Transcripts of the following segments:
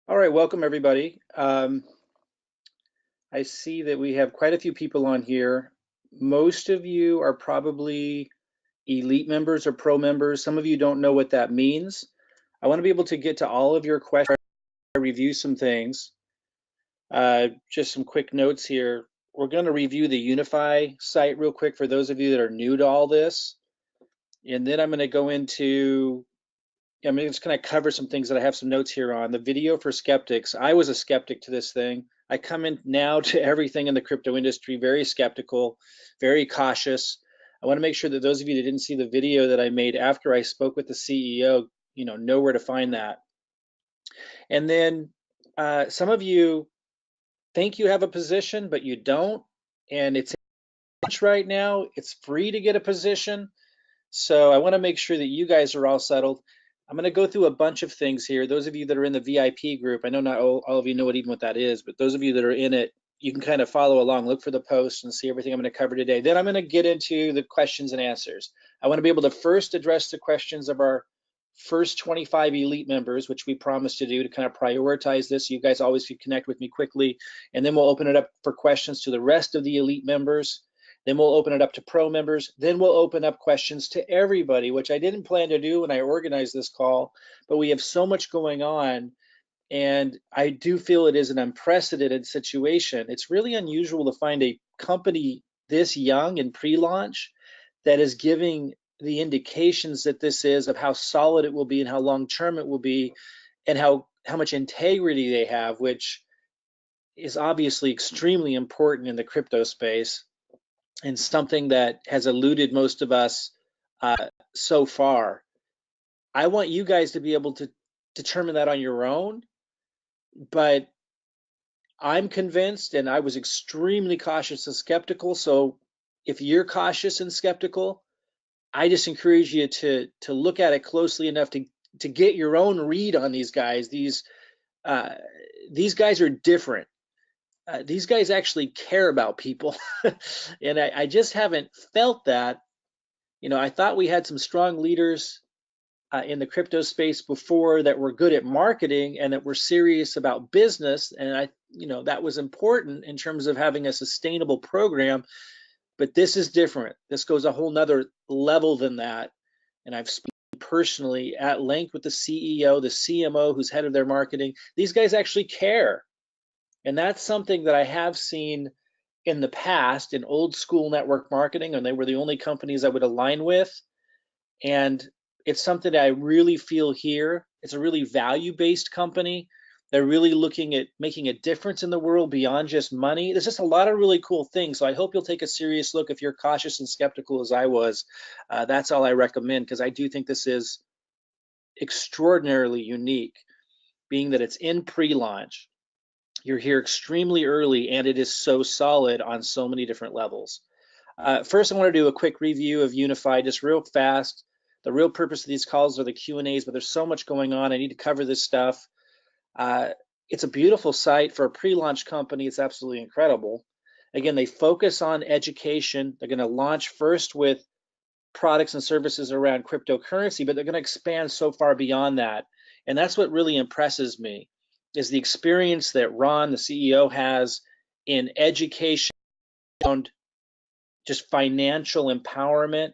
All right, welcome everybody. I see that we have quite a few people on here. Most of you are probably elite members or pro members. Some of you don't know what that means. I want to be able to get to all of your questions, review some things. Just some quick notes here. We're going to review the Unifii site real quick for those of you that are new to all this. And then I'm going to go into I'm just going to cover some things that I have some notes here on. The video for skeptics. I was a skeptic to this thing. I come in now to everything in the crypto industry very skeptical, very cautious. I want to make sure that those of you that didn't see the video that I made after I spoke with the CEO, know where to find that. And then some of you think you have a position, but you don't. And it's right now. It's free to get a position. So I want to make sure that you guys are all settled. I'm going to go through a bunch of things here. Those of you that are in the VIP group, I know not all of you know what that is, but those of you that are in it, you can kind of follow along, look for the posts and see everything I'm going to cover today. Then I'm going to get into the questions and answers. I want to be able to first address the questions of our first 25 elite members, which we promised to do to kind of prioritize this. You guys always could connect with me quickly. And then we'll open it up for questions to the rest of the elite members. Then we'll open it up to pro members. Then we'll open up questions to everybody, which I didn't plan to do when I organized this call, but we have so much going on. And I do feel it is an unprecedented situation. It's really unusual to find a company this young and pre-launch that is giving the indications that this is of how solid it will be and how long-term it will be and how much integrity they have, which is obviously extremely important in the crypto space and something that has eluded most of us so far. I want you guys to be able to determine that on your own, but I'm convinced, and I was extremely cautious and skeptical. So if you're cautious and skeptical, I just encourage you to look at it closely enough to get your own read on these guys. These guys are different. These guys actually care about people. And I just haven't felt that. I thought we had some strong leaders in the crypto space before that were good at marketing and that were serious about business. And that was important in terms of having a sustainable program. But this is different. This goes a whole nother level than that. And I've spoken personally at length with the CEO, the CMO, who's head of their marketing. These guys actually care. And that's something that I have seen in the past in old school network marketing, and they were the only companies I would align with. And it's something that I really feel here. It's a really value-based company. They're really looking at making a difference in the world beyond just money. There's just a lot of really cool things. So I hope you'll take a serious look if you're cautious and skeptical as I was. That's all I recommend, because I do think this is extraordinarily unique, being that it's in pre-launch. You're here extremely early, and it is so solid on so many different levels. First, I want to do a quick review of Unifii, just real fast. The real purpose of these calls are the Q&As, but there's so much going on. I need to cover this stuff. It's a beautiful site for a pre-launch company. It's absolutely incredible. Again, they focus on education. They're going to launch first with products and services around cryptocurrency, but they're going to expand so far beyond that. And that's what really impresses me, is the experience that Ron, the CEO, has in education around just financial empowerment,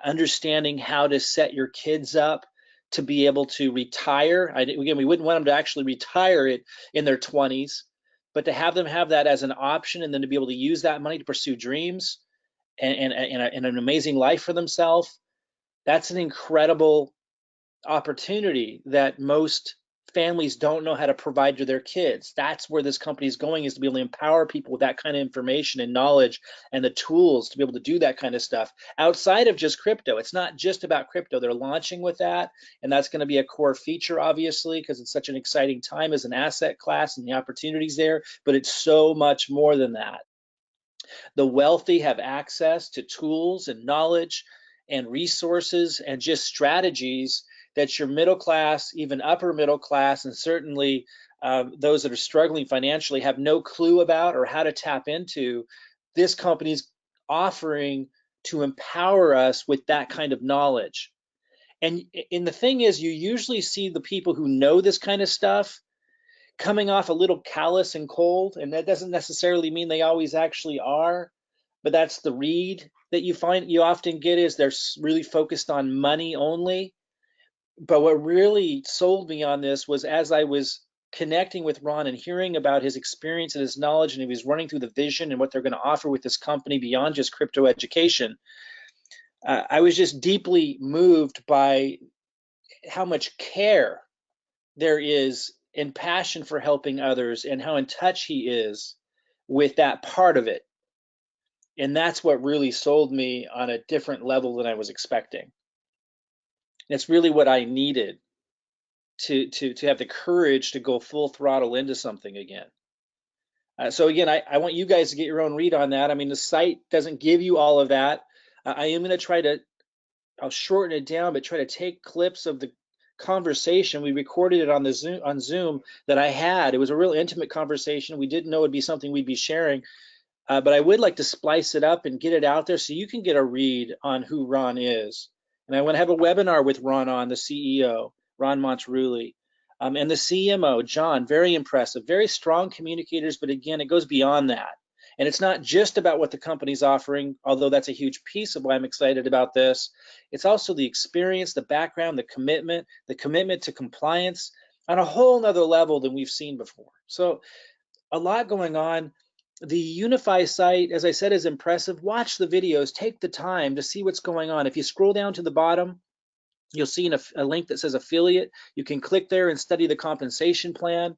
understanding how to set your kids up to be able to retire. Again, we wouldn't want them to actually retire it in their 20s, but to have them have that as an option, and then to be able to use that money to pursue dreams and an amazing life for themselves. That's an incredible opportunity that most families don't know how to provide to their kids. That's where this company is going, is to be able to empower people with that kind of information and knowledge and the tools to be able to do that kind of stuff outside of just crypto. It's not just about crypto. They're launching with that, and that's going to be a core feature, obviously, because it's such an exciting time as an asset class and the opportunities there, but it's so much more than that. The wealthy have access to tools and knowledge and resources and just strategies that your middle class, even upper middle class, and certainly those that are struggling financially have no clue about or how to tap into. This company's offering to empower us with that kind of knowledge. And the thing is, you usually see the people who know this kind of stuff, coming off a little callous and cold, and that doesn't necessarily mean they always actually are, but that's the read that you often get, is they're really focused on money only. But what really sold me on this was, as I was connecting with Ron and hearing about his experience and his knowledge, and he was running through the vision and what they're going to offer with this company beyond just crypto education, I was just deeply moved by how much care there is and passion for helping others, and how in touch he is with that part of it. And that's what really sold me on a different level than I was expecting. It's really what I needed to have the courage to go full throttle into something again. So again, I want you guys to get your own read on that. I mean, the site doesn't give you all of that. I am going to try to, I'll shorten it down, but try to take clips of the conversation. We recorded it on Zoom that I had. It was a real intimate conversation. We didn't know it'd be something we'd be sharing, but I would like to splice it up and get it out there so you can get a read on who Ron is. And I want to have a webinar with Ron on, the CEO, Ron Monterulli, and the CMO, John. Very impressive, very strong communicators, but again, it goes beyond that. And it's not just about what the company's offering, although that's a huge piece of why I'm excited about this. It's also the experience, the background, the commitment to compliance on a whole nother level than we've seen before. So a lot going on. The Unifii site, as I said, is impressive. Watch the videos, take the time to see what's going on. If you scroll down to the bottom, you'll see a link that says affiliate. You can click there and study the compensation plan.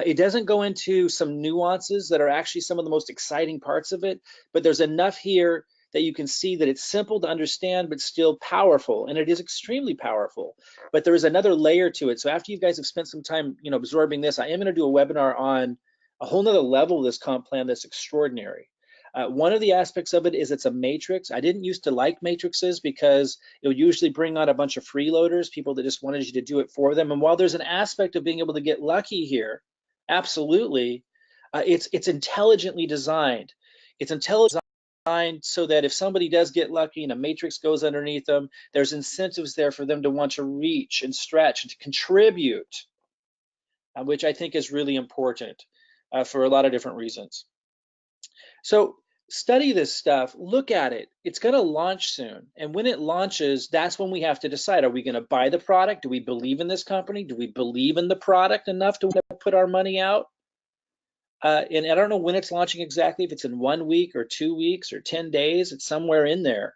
It doesn't go into some nuances that are actually some of the most exciting parts of it, but there's enough here that you can see that it's simple to understand, but still powerful. And it is extremely powerful, but there is another layer to it. So after you guys have spent some time, absorbing this, I am going to do a webinar on a whole nother level of this comp plan that's extraordinary. One of the aspects of it is it's a matrix. I didn't used to like matrices because it would usually bring on a bunch of freeloaders, people that just wanted you to do it for them. And while there's an aspect of being able to get lucky here, absolutely, it's intelligently designed. It's intelligently designed so that if somebody does get lucky and a matrix goes underneath them, there's incentives there for them to want to reach and stretch and to contribute, which I think is really important for a lot of different reasons. So study this stuff, look at it. It's going to launch soon. And when it launches, that's when we have to decide, are we going to buy the product? Do we believe in this company? Do we believe in the product enough to put our money out? And I don't know when it's launching exactly, if it's in 1 week or 2 weeks or 10 days, it's somewhere in there.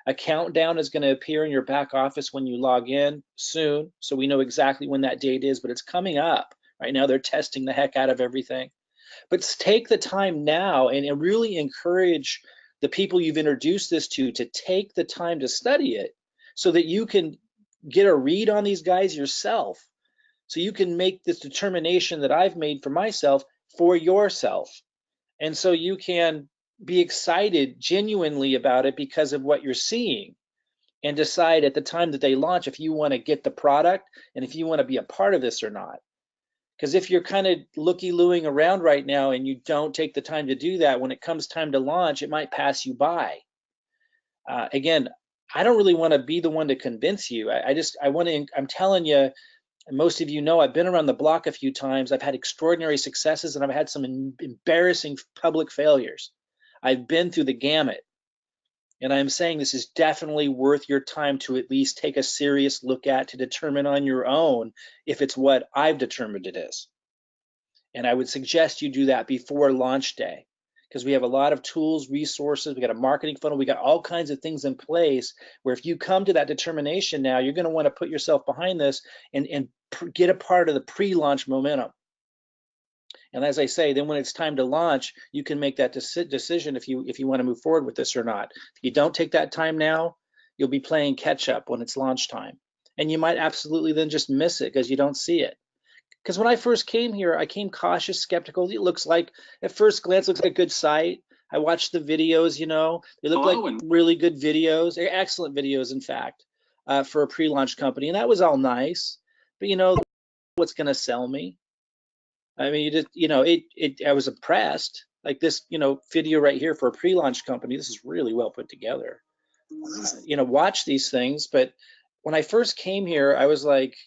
A countdown is going to appear in your back office when you log in soon. So we know exactly when that date is, but it's coming up. Right now, they're testing the heck out of everything. But take the time now and really encourage the people you've introduced this to take the time to study it so that you can get a read on these guys yourself. So you can make this determination that I've made for myself for yourself. And so you can be excited genuinely about it because of what you're seeing, and decide at the time that they launch if you want to get the product and if you want to be a part of this or not. Because if you're kind of looky-looing around right now and you don't take the time to do that, when it comes time to launch, it might pass you by. Again, I don't really want to be the one to convince you. I'm telling you, and most of you know, I've been around the block a few times. I've had extraordinary successes and I've had some embarrassing public failures. I've been through the gamut. And I'm saying this is definitely worth your time to at least take a serious look at, to determine on your own if it's what I've determined it is. And I would suggest you do that before launch day, because we have a lot of tools, resources, we got a marketing funnel, we got all kinds of things in place where if you come to that determination now, you're going to want to put yourself behind this and get a part of the pre-launch momentum. And as I say, then when it's time to launch, you can make that decision if you want to move forward with this or not. If you don't take that time now, you'll be playing catch up when it's launch time. And you might absolutely then just miss it because you don't see it. Because when I first came here, I came cautious, skeptical. It looks like, at first glance, looks like a good site. I watched the videos, they look like really good videos. They're excellent videos, in fact, for a pre-launch company. And that was all nice. But what's going to sell me? I mean, I was impressed. Like this, video right here for a pre-launch company. This is really well put together. Watch these things. But when I first came here, I was like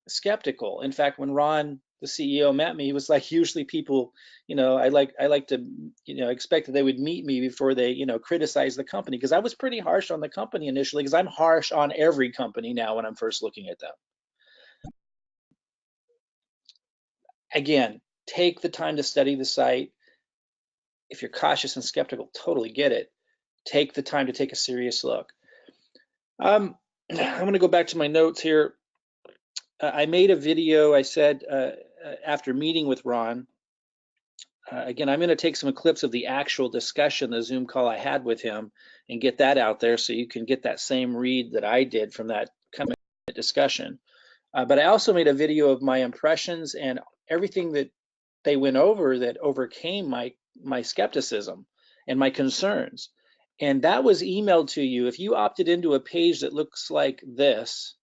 skeptical. In fact, when Ron, the CEO met me, he was like, usually people, I like to, expect that they would meet me before they, criticize the company, because I was pretty harsh on the company initially, because I'm harsh on every company now when I'm first looking at them. Again, take the time to study the site. If you're cautious and skeptical, totally get it. Take the time to take a serious look. I'm going to go back to my notes here. I made a video, I said, after meeting with Ron. Again, I'm going to take some clips of the actual discussion, the Zoom call I had with him, and get that out there so you can get that same read that I did from that kind of discussion. But I also made a video of my impressions and everything that they went over that overcame my skepticism and my concerns. And that was emailed to you. If you opted into a page that looks like this,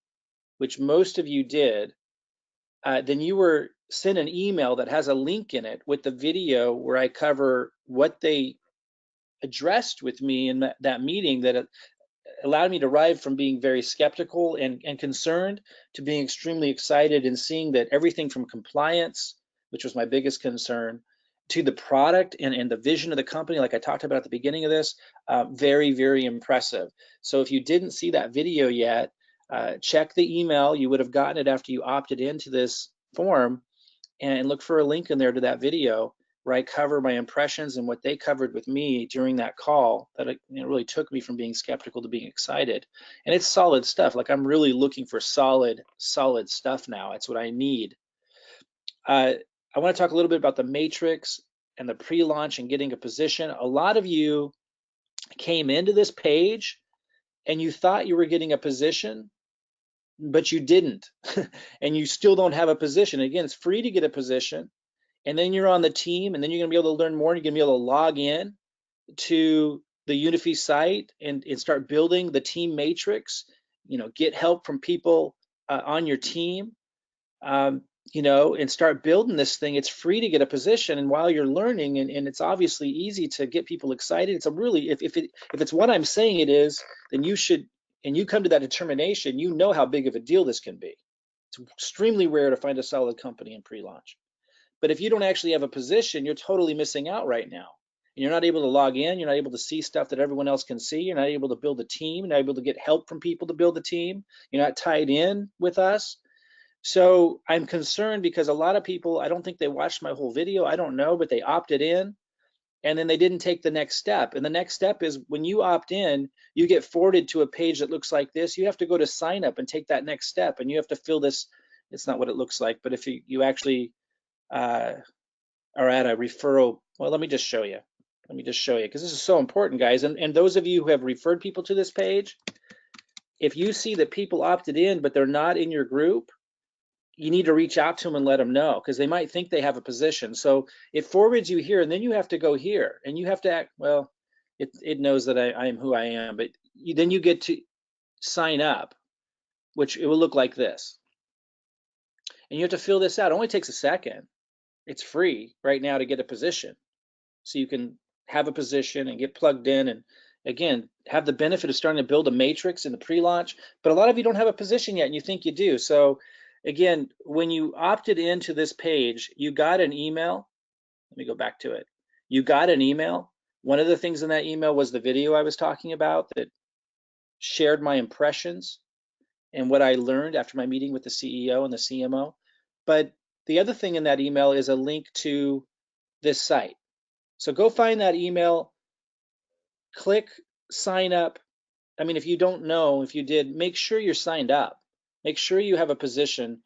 which most of you did, then you were sent an email that has a link in it with the video where I cover what they addressed with me in that meeting that allowed me to arrive from being very skeptical and concerned to being extremely excited and seeing that everything from compliance, which was my biggest concern, to the product and the vision of the company, like I talked about at the beginning of this, very, very impressive. So if you didn't see that video yet, check the email. You would have gotten it after you opted into this form, and look for a link in there to that video where I cover my impressions and what they covered with me during that call that it really took me from being skeptical to being excited. And it's solid stuff. Like, I'm really looking for solid stuff now. It's what I need. I want to talk a little bit about the matrix and the pre-launch and getting a position. A lot of you came into this page and you thought you were getting a position, but you didn't. And you still don't have a position. Again, it's free to get a position. And then you're on the team, and then you're going to be able to learn more. And you're going to be able to log in to the Unifii site and start building the team matrix. Get help from people on your team. And start building this thing. It's free to get a position, and while you're learning, and it's obviously easy to get people excited. It's a really, if it's what I'm saying it is, then you should, and you come to that determination. You know how big of a deal this can be. It's extremely rare to find a solid company in pre-launch. But if you don't actually have a position, you're totally missing out right now. And you're not able to log in. You're not able to see stuff that everyone else can see. You're not able to build a team. You're not able to get help from people to build a team. You're not tied in with us. So I'm concerned because a lot of people, I don't think they watched my whole video. I don't know, but they opted in and then they didn't take the next step. And the next step is when you opt in, you get forwarded to a page that looks like this. You have to go to sign up and take that next step. And you have to fill this. It's not what it looks like, but if you actually are at a referral, well, let me just show you. Let me just show you, because this is so important, guys. And those of you who have referred people to this page, if you see that people opted in, but they're not in your group, you need to reach out to them and let them know, because they might think they have a position. So it forwards you here, and then you have to go here, and you have to act, well, it knows that I am who I am, but then you get to sign up, which it will look like this. And you have to fill this out. It only takes a second. It's free right now to get a position. So you can have a position and get plugged in, and again, have the benefit of starting to build a matrix in the pre-launch. But a lot of you don't have a position yet, and you think you do. So again, when you opted into this page, you got an email. Let me go back to it. You got an email. One of the things in that email was the video I was talking about that shared my impressions and what I learned after my meeting with the CEO and the CMO. But the other thing in that email is a link to this site. So go find that email, click sign up. I mean, if you don't know, if you did, make sure you're signed up. Make sure you have a position.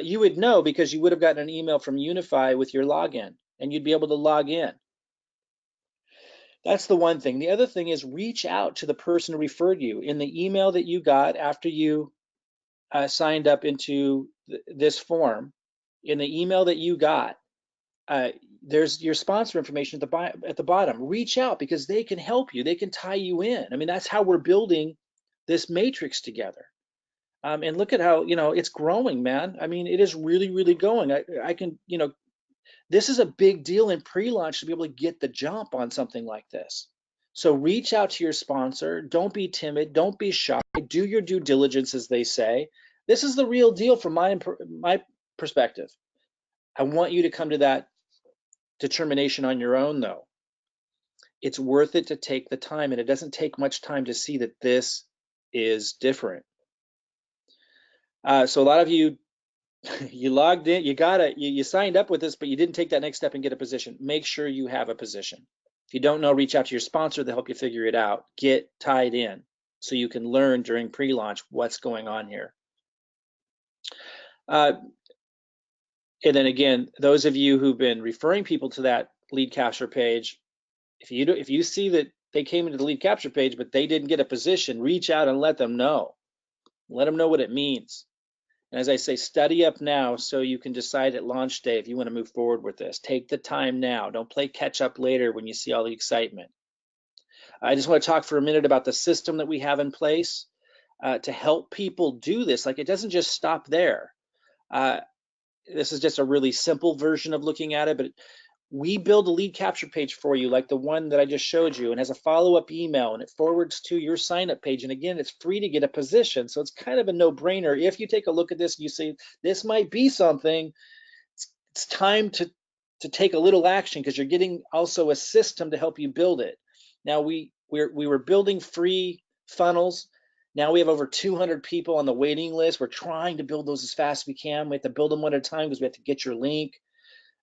You would know because you would have gotten an email from Unifii with your login, and you'd be able to log in. That's the one thing. The other thing is reach out to the person who referred you. In the email that you got after you signed up into this form, in the email that you got, there's your sponsor information at the bottom. Reach out because they can help you. They can tie you in. I mean, that's how we're building this matrix together. And look at how, it's growing, man. I mean, it is really, really going. I can, this is a big deal in pre-launch to be able to get the jump on something like this. So reach out to your sponsor. Don't be timid. Don't be shy. Do your due diligence, as they say. This is the real deal from my perspective. I want you to come to that determination on your own, though. It's worth it to take the time, and it doesn't take much time to see that this is different. So a lot of you, you logged in, you signed up with this, but you didn't take that next step and get a position. Make sure you have a position. If you don't know, reach out to your sponsor to help you figure it out. Get tied in so you can learn during pre-launch what's going on here. And then again, those of you who've been referring people to that lead capture page, if you see that they came into the lead capture page but they didn't get a position, reach out and let them know. Let them know what it means. And as I say, study up now so you can decide at launch day if you want to move forward with this. Take the time now. Don't play catch up later when you see all the excitement. I just want to talk for a minute about the system that we have in place to help people do this. Like, it doesn't just stop there. This is just a really simple version of looking at it, but we build a lead capture page for you, like the one that I just showed you, and has a follow-up email, and it forwards to your sign-up page. And again, it's free to get a position, so it's kind of a no-brainer. If you take a look at this and you say, this might be something, it's time to take a little action, because you're getting also a system to help you build it. Now, we were building free funnels. Now we have over 200 people on the waiting list. We're trying to build those as fast as we can. We have to build them one at a time because we have to get your link.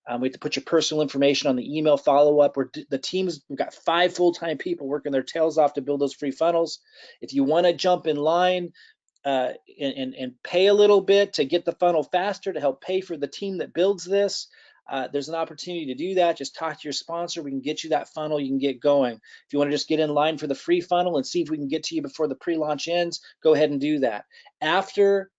We have to put your personal information on the email follow-up. We've got 5 full-time people working their tails off to build those free funnels. If you want to jump in line and pay a little bit to get the funnel faster, to help pay for the team that builds this, there's an opportunity to do that. Just talk to your sponsor. We can get you that funnel. You can get going. If you want to just get in line for the free funnel and see if we can get to you before the pre-launch ends, go ahead and do that. After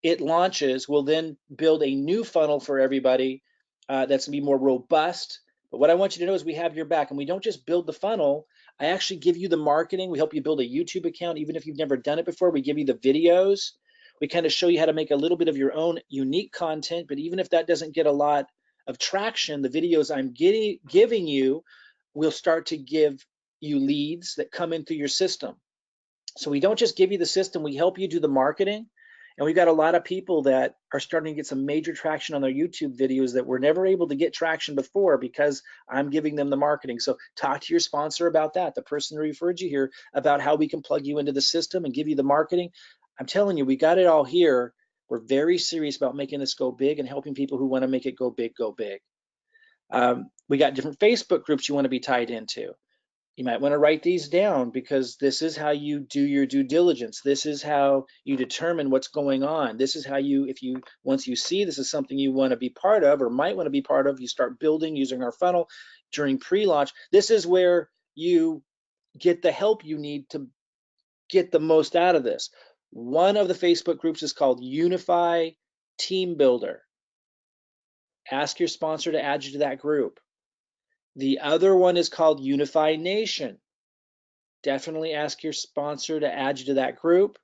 it launches, we'll then build a new funnel for everybody that's going to be more robust. But what I want you to know is we have your back, and we don't just build the funnel. I actually give you the marketing. We help you build a YouTube account, even if you've never done it before. We give you the videos. We kind of show you how to make a little bit of your own unique content. But even if that doesn't get a lot of traction, the videos I'm giving you will start to give you leads that come in through your system. So we don't just give you the system, we help you do the marketing. And we've got a lot of people that are starting to get some major traction on their YouTube videos that were never able to get traction before, because I'm giving them the marketing. So talk to your sponsor about that, the person who referred you here, about how we can plug you into the system and give you the marketing. I'm telling you, we got it all here. We're very serious about making this go big and helping people who want to make it go big, go big. We got different Facebook groups you want to be tied into. You might want to write these down, because this is how you do your due diligence. This is how you determine what's going on. This is how once you see this is something you want to be part of or might want to be part of, you start building using our funnel during pre-launch. This is where you get the help you need to get the most out of this. One of the Facebook groups is called Unifii Team Builder. Ask your sponsor to add you to that group. The other one is called Unifii Nation. Definitely ask your sponsor to add you to that group.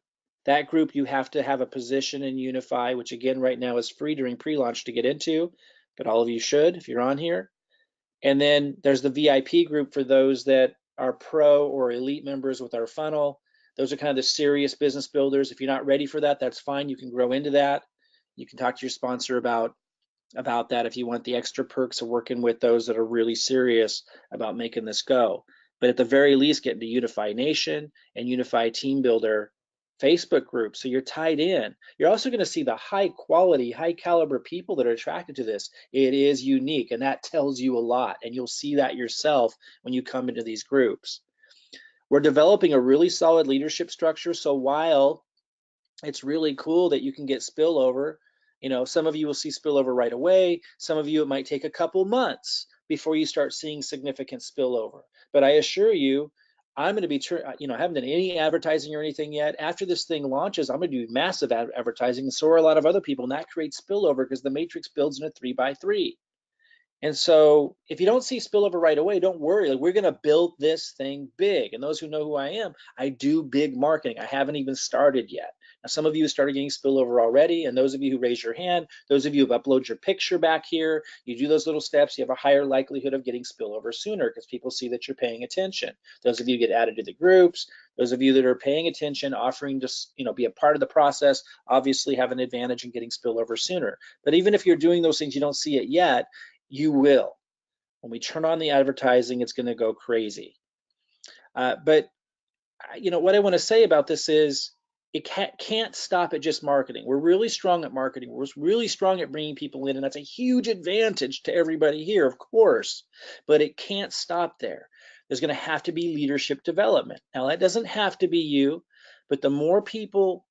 That group, you have to have a position in Unifii, which again right now is free during pre-launch to get into, but all of you should if you're on here. And then there's the VIP group for those that are pro or elite members with our funnel. Those are kind of the serious business builders. If you're not ready for that, that's fine. You can grow into that. You can talk to your sponsor about that if you want the extra perks of working with those that are really serious about making this go. But at the very least, get into Unifii Nation and Unifii Team Builder Facebook group, so you're tied in. You're also going to see the high quality, high caliber people that are attracted to this. It is unique, and that tells you a lot, and you'll see that yourself when you come into these groups. We're developing a really solid leadership structure, so while it's really cool that you can get spillover, some of you will see spillover right away. Some of you, it might take a couple months before you start seeing significant spillover. But I assure you, I'm going to be, I haven't done any advertising or anything yet. After this thing launches, I'm going to do massive advertising, and so are a lot of other people, and that creates spillover because the matrix builds in a 3x3. And so if you don't see spillover right away, don't worry. We're going to build this thing big. And those who know who I am, I do big marketing. I haven't even started yet. Some of you started getting spillover already, and those of you who raise your hand, those of you who have uploaded your picture back here, you do those little steps, you have a higher likelihood of getting spillover sooner because people see that you're paying attention. Those of you get added to the groups, those of you that are paying attention, offering to be a part of the process, obviously have an advantage in getting spillover sooner. But even if you're doing those things, you don't see it yet, you will. When we turn on the advertising, it's going to go crazy. But what I want to say about this is it can't stop at just marketing. We're really strong at marketing. We're really strong at bringing people in, and that's a huge advantage to everybody here, of course, but it can't stop there. There's going to have to be leadership development. Now, that doesn't have to be you, but the more people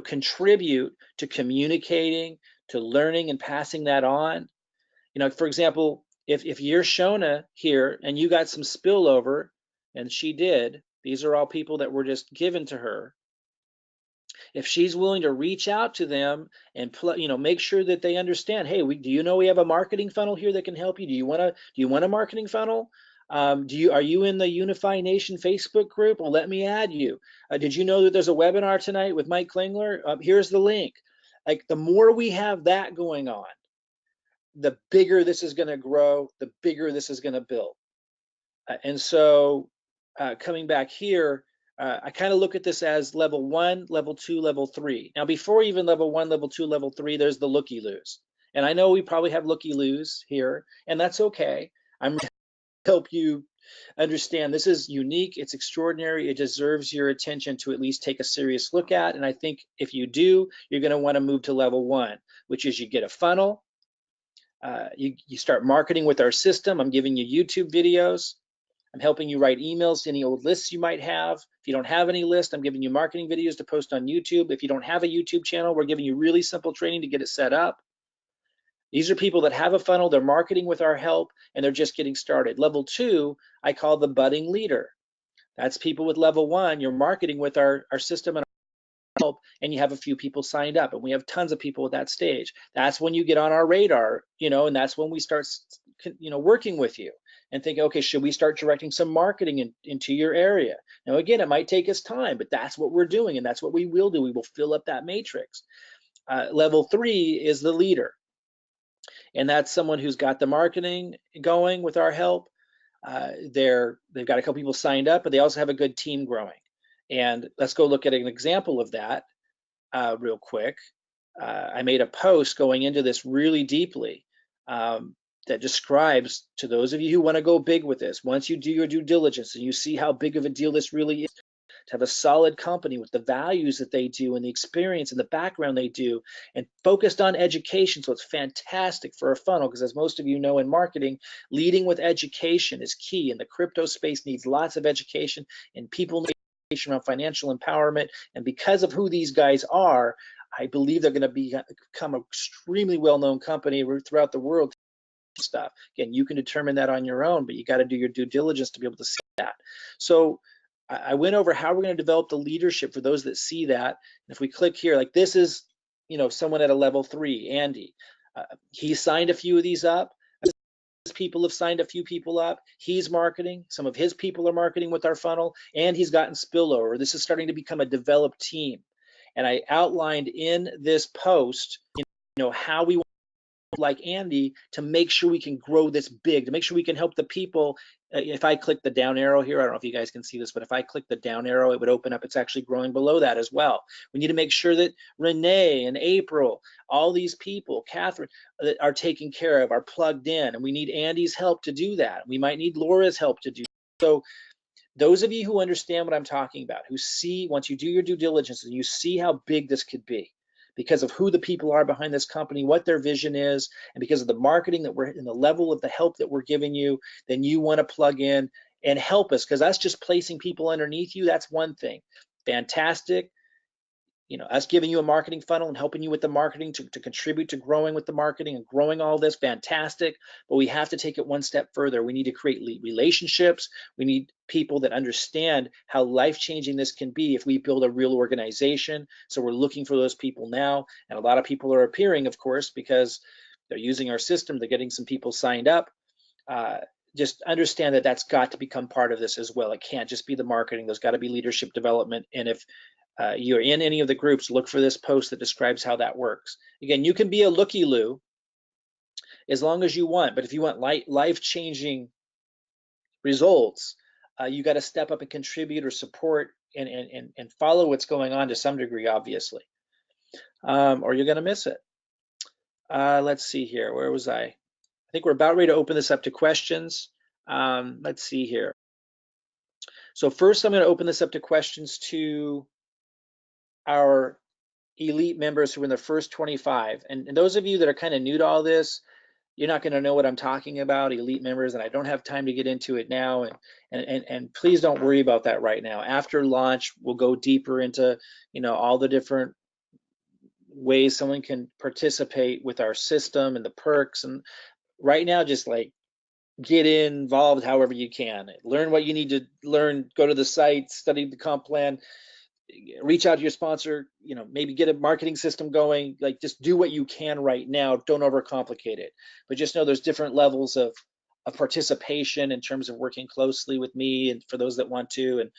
contribute to communicating, to learning and passing that on, for example, if you're Shona here and you got some spillover, and she did, these are all people that were just given to her. If she's willing to reach out to them and make sure that they understand, hey, do you know we have a marketing funnel here that can help you? Do you want a marketing funnel? Are you in the Unifii Nation Facebook group? Well, let me add you. Did you know that there's a webinar tonight with Mike Klingler? Here's the link. Like, the more we have that going on, the bigger this is going to grow, the bigger this is going to build. And so coming back here, I kind of look at this as level 1, level 2, level 3. Now, before even level 1, level 2, level 3, there's the looky-loos. And I know we probably have looky-loos here, and that's okay. I'm going to help you understand this is unique, it's extraordinary, it deserves your attention to at least take a serious look at. And I think if you do, you're going to want to move to level 1, which is you get a funnel. You start marketing with our system. I'm giving you YouTube videos. I'm helping you write emails to any old lists you might have. If you don't have any list, I'm giving you marketing videos to post on YouTube. If you don't have a YouTube channel, we're giving you really simple training to get it set up. These are people that have a funnel, they're marketing with our help, and they're just getting started. Level 2, I call the budding leader. That's people with level 1, you're marketing with our system and help, and you have a few people signed up, and we have tons of people at that stage. That's when you get on our radar, and that's when we start working with you and think, okay, should we start directing some marketing into your area? Now, again, it might take us time, but that's what we're doing, and that's what we will do. We will fill up that matrix. Level 3 is the leader, and that's someone who's got the marketing going with our help. They've got a couple people signed up, but they also have a good team growing. And let's go look at an example of that real quick. I made a post going into this really deeply that describes, to those of you who want to go big with this, once you do your due diligence and you see how big of a deal this really is, to have a solid company with the values that they do and the experience and the background they do, and focused on education. So it's fantastic for a funnel, because as most of you know in marketing, leading with education is key, and the crypto space needs lots of education, and people need education around financial empowerment. And because of who these guys are, I believe they're going to become an extremely well-known company throughout the world. Stuff. Again, you can determine that on your own, but you got to do your due diligence to be able to see that. So I went over how we're going to develop the leadership for those that see that. And if we click here, like this is, someone at a level 3, Andy. He signed a few of these up. His people have signed a few people up. He's marketing. Some of his people are marketing with our funnel, and he's gotten spillover. This is starting to become a developed team. And I outlined in this post, how we like Andy to make sure we can grow this big, to make sure we can help the people. If I click the down arrow here, I don't know if you guys can see this, but if I click the down arrow, it would open up. It's actually growing below that as well. We need to make sure that Renee and April, all these people, Catherine, that are taken care of, are plugged in, and we need Andy's help to do that. We might need Laura's help to do that. So those of you who understand what I'm talking about, who see, once you do your due diligence and you see how big this could be, because of who the people are behind this company, what their vision is, and because of the marketing that we're in, the level of the help that we're giving you, then you want to plug in and help us, because us just placing people underneath you, that's one thing. Fantastic. Us giving you a marketing funnel and helping you with the marketing to contribute to growing with the marketing and growing all this, fantastic. But we have to take it one step further. We need to create relationships. We need people that understand how life-changing this can be if we build a real organization. So we're looking for those people now. And a lot of people are appearing, of course, because they're using our system. They're getting some people signed up. Just understand that that's got to become part of this as well. It can't just be the marketing. There's got to be leadership development. And if you're in any of the groups, look for this post that describes how that works. Again, you can be a looky-loo as long as you want, but if you want life-changing results, you got to step up and contribute or support and follow what's going on to some degree, obviously, or you're going to miss it. Let's see here. Where was I? I think we're about ready to open this up to questions. Let's see here. So first, I'm going to open this up to questions to our elite members who are in the first 25. And those of you that are kind of new to all this, you're not going to know what I'm talking about, elite members, and I don't have time to get into it now. And please don't worry about that right now. After launch, we'll go deeper into, you know, all the different ways someone can participate with our system and the perks. And right now, just like get involved however you can. Learn what you need to learn, go to the site, study the comp plan, reach out to your sponsor, you know, maybe get a marketing system going, like just do what you can right now. Don't overcomplicate it, but just know there's different levels of participation in terms of working closely with me and for those that want to, and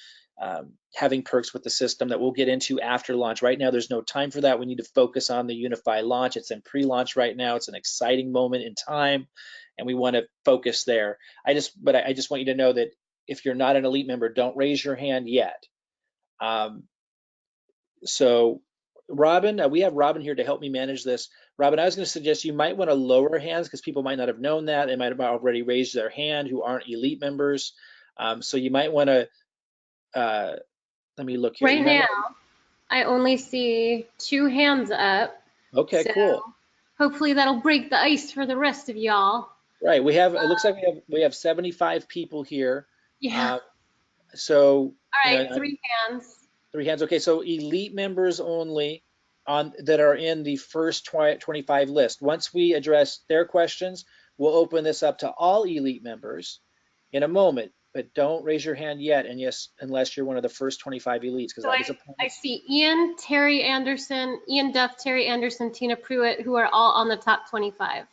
having perks with the system that we'll get into after launch. Right now, there's no time for that. We need to focus on the Unifii launch. It's in pre-launch right now. It's an exciting moment in time, and we want to focus there. I just want you to know that if you're not an elite member, don't raise your hand yet. So Robin, we have Robin here to help me manage this. Robin, I was going to suggest you might want to lower hands because people might not have known that. They might have already raised their hand who aren't elite members. So you might want to, let me look here. Right now, I only see 2 hands up. Okay, so cool. Hopefully that'll break the ice for the rest of y'all. Right, we have, it looks like we have 75 people here. Yeah. So, all right, you know, 3 hands. 3 hands. Okay, so elite members only that are in the first 25 list. Once we address their questions, we'll open this up to all elite members in a moment, but don't raise your hand yet, and yes, unless you're one of the first 25 elites, because that was a promise. I see Ian, Terry Anderson, Ian Duff, Terry Anderson, Tina Pruitt, who are all on the top 25.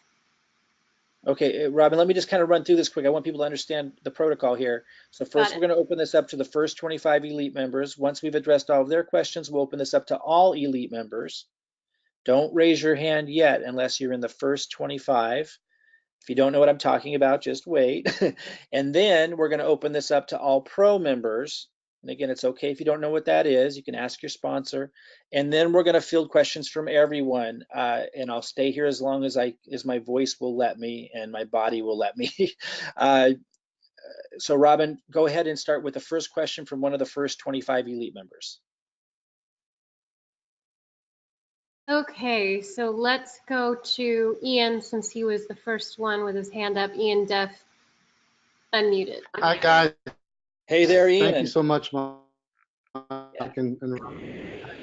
Okay, Robin, let me just kind of run through this quick. I want people to understand the protocol here. So first, we're going to open this up to the first 25 elite members. Once we've addressed all of their questions, we'll open this up to all elite members. Don't raise your hand yet unless you're in the first 25. If you don't know what I'm talking about, just wait. And then we're going to open this up to all pro members. And again, it's okay if you don't know what that is. You can ask your sponsor. And then we're going to field questions from everyone. And I'll stay here as long as my voice will let me and my body will let me. So Robin, go ahead and start with the first question from one of the first 25 elite members. Okay, so let's go to Ian since he was the first one with his hand up. Ian Duff, unmuted. Hi guys. Hey there, Ian. Thank you so much, Mike. And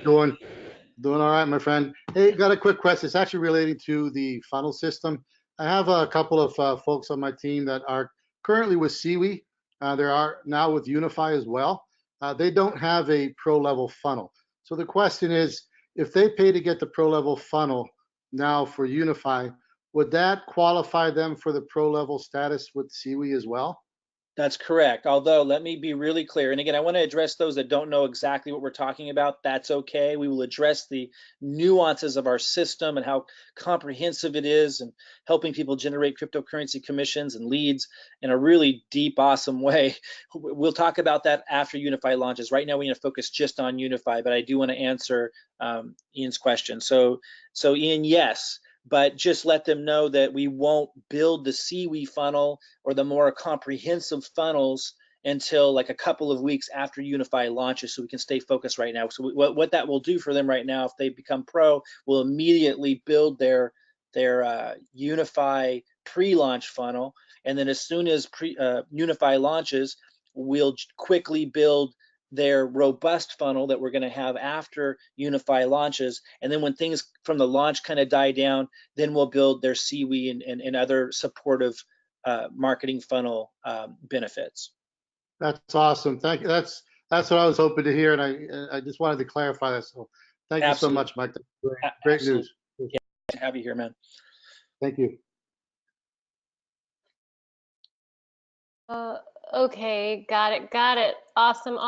doing all right, my friend. Hey, got a quick question. It's actually relating to the funnel system. I have a couple of folks on my team that are currently with Seaweed. There are now with Unifii as well. They don't have a pro level funnel. So the question is, if they pay to get the pro level funnel now for Unifii, would that qualify them for the pro level status with Seaweed as well? That's correct. Although, let me be really clear. And again, I want to address those that don't know exactly what we're talking about. That's okay. We will address the nuances of our system and how comprehensive it is and helping people generate cryptocurrency commissions and leads in a really deep, awesome way. We'll talk about that after Unifii launches. Right now, we're going to focus just on Unifii, but I do want to answer Ian's question. So Ian, yes. But just let them know that we won't build the Seaweed funnel or the more comprehensive funnels until like a couple of weeks after Unifii launches, so we can stay focused right now. So what that will do for them right now, if they become pro, will immediately build their Unifii pre-launch funnel, and then as soon as Unifii launches, we'll quickly build their robust funnel that we're going to have after Unifii launches. And then when things from the launch kind of die down, then we'll build their Seaweed and other supportive marketing funnel benefits. That's awesome. Thank you. That's what I was hoping to hear, and I just wanted to clarify that. So thank you so much, Mike. Great news. Yeah, to have you here, man. Thank you. Okay, got it. Awesome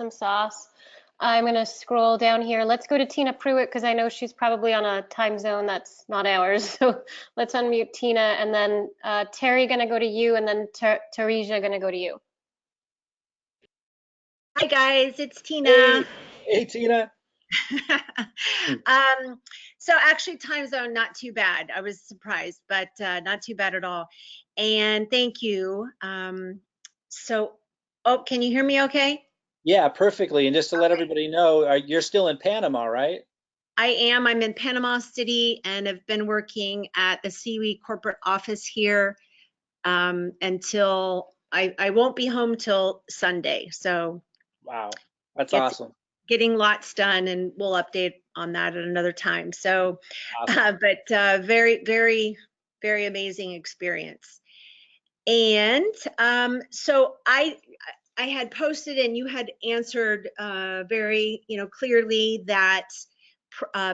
sauce. I'm going to scroll down here. Let's go to Tina Pruitt because I know she's probably on a time zone that's not ours. So let's unmute Tina, and then Terry going to go to you, and then Teresa going to go to you. Hi guys, it's Tina. Hey Tina. So actually time zone, not too bad. I was surprised, but not too bad at all. And thank you. Oh, can you hear me okay? Yeah, perfectly. And just to let everybody know, you're still in Panama, right? I am. I'm in Panama City and have been working at the CWE corporate office here until I won't be home till Sunday. So Wow, that's it's awesome. getting lots done, and we'll update on that at another time. So, Awesome. very, very, very amazing experience. And so I had posted, and you had answered very, clearly that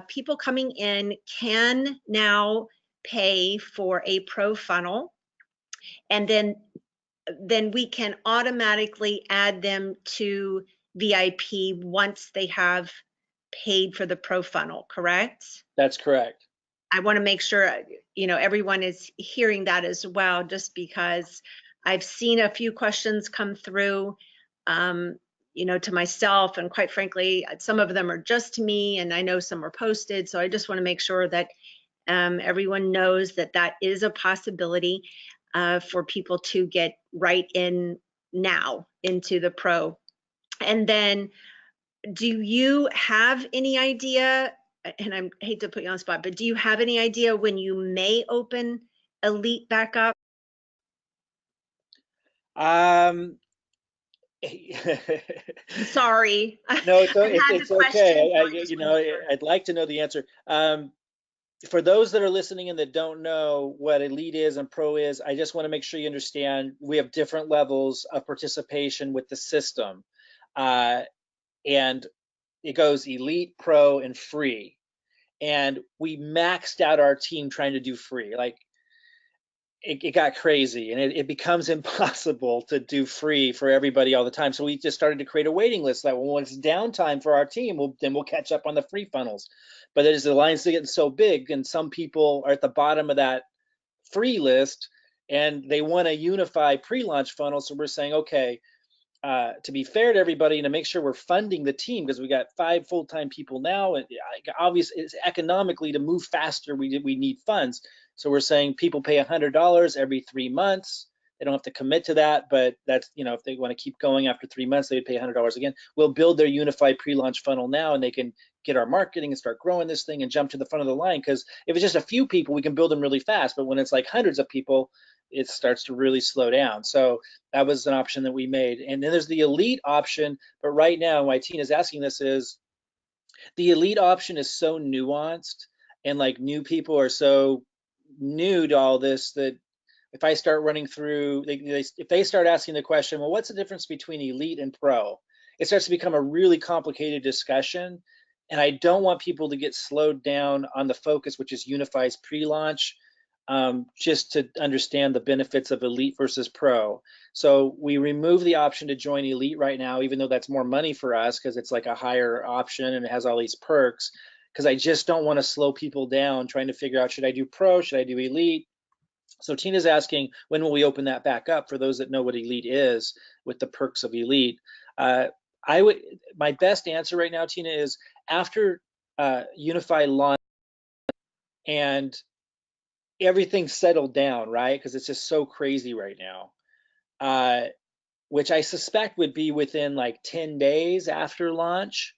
people coming in can now pay for a pro funnel, and then we can automatically add them to VIP once they have paid for the pro funnel, correct? That's correct. I want to make sure, everyone is hearing that as well, just because I've seen a few questions come through, to myself, and quite frankly, some of them are just to me, and I know some are posted. So I just want to make sure that everyone knows that that is a possibility for people to get right in now into the pro. And then, do you have any idea, and I hate to put you on the spot, but do you have any idea when you may open Elite back up? Sorry. No, I've had it's the question, okay. so I just want to make sure. I'd like to know the answer. For those that are listening and that don't know what Elite is and Pro is, I just want to make sure you understand we have different levels of participation with the system. And it goes Elite, Pro, and Free. And we maxed out our team trying to do free. Like it got crazy, and it becomes impossible to do free for everybody all the time. So we just started to create a waiting list that when it's downtime for our team, we'll catch up on the free funnels. But as the lines are getting so big, and some people are at the bottom of that free list, and they want a unified pre-launch funnel. So we're saying, okay, to be fair to everybody and to make sure we're funding the team, because we got 5 full-time people now, and obviously it's economically to move faster, we need funds. So we're saying people pay $100 every 3 months. They don't have to commit to that, but that's, if they want to keep going after 3 months, they would pay $100 again. We'll build their unified pre-launch funnel now, and they can get our marketing and start growing this thing and jump to the front of the line. Because if it's just a few people, we can build them really fast. But when it's like hundreds of people, it starts to really slow down. So that was an option that we made. And then there's the Elite option. But right now, why Tina's asking this is the Elite option is so nuanced, and like new people are so new to all this, that if I start running through, if they start asking the question, well, what's the difference between Elite and Pro? It starts to become a really complicated discussion. And I don't want people to get slowed down on the focus, which is Unify's pre-launch, just to understand the benefits of Elite versus Pro. So we remove the option to join Elite right now, even though that's more money for us because it's like a higher option and it has all these perks, because I just don't want to slow people down trying to figure out, should I do Pro, should I do Elite? So Tina's asking, when will we open that back up for those that know what Elite is with the perks of Elite? My best answer right now, Tina, is after Unify launch and everything's settled down, right? Because it's just so crazy right now, which I suspect would be within like 10 days after launch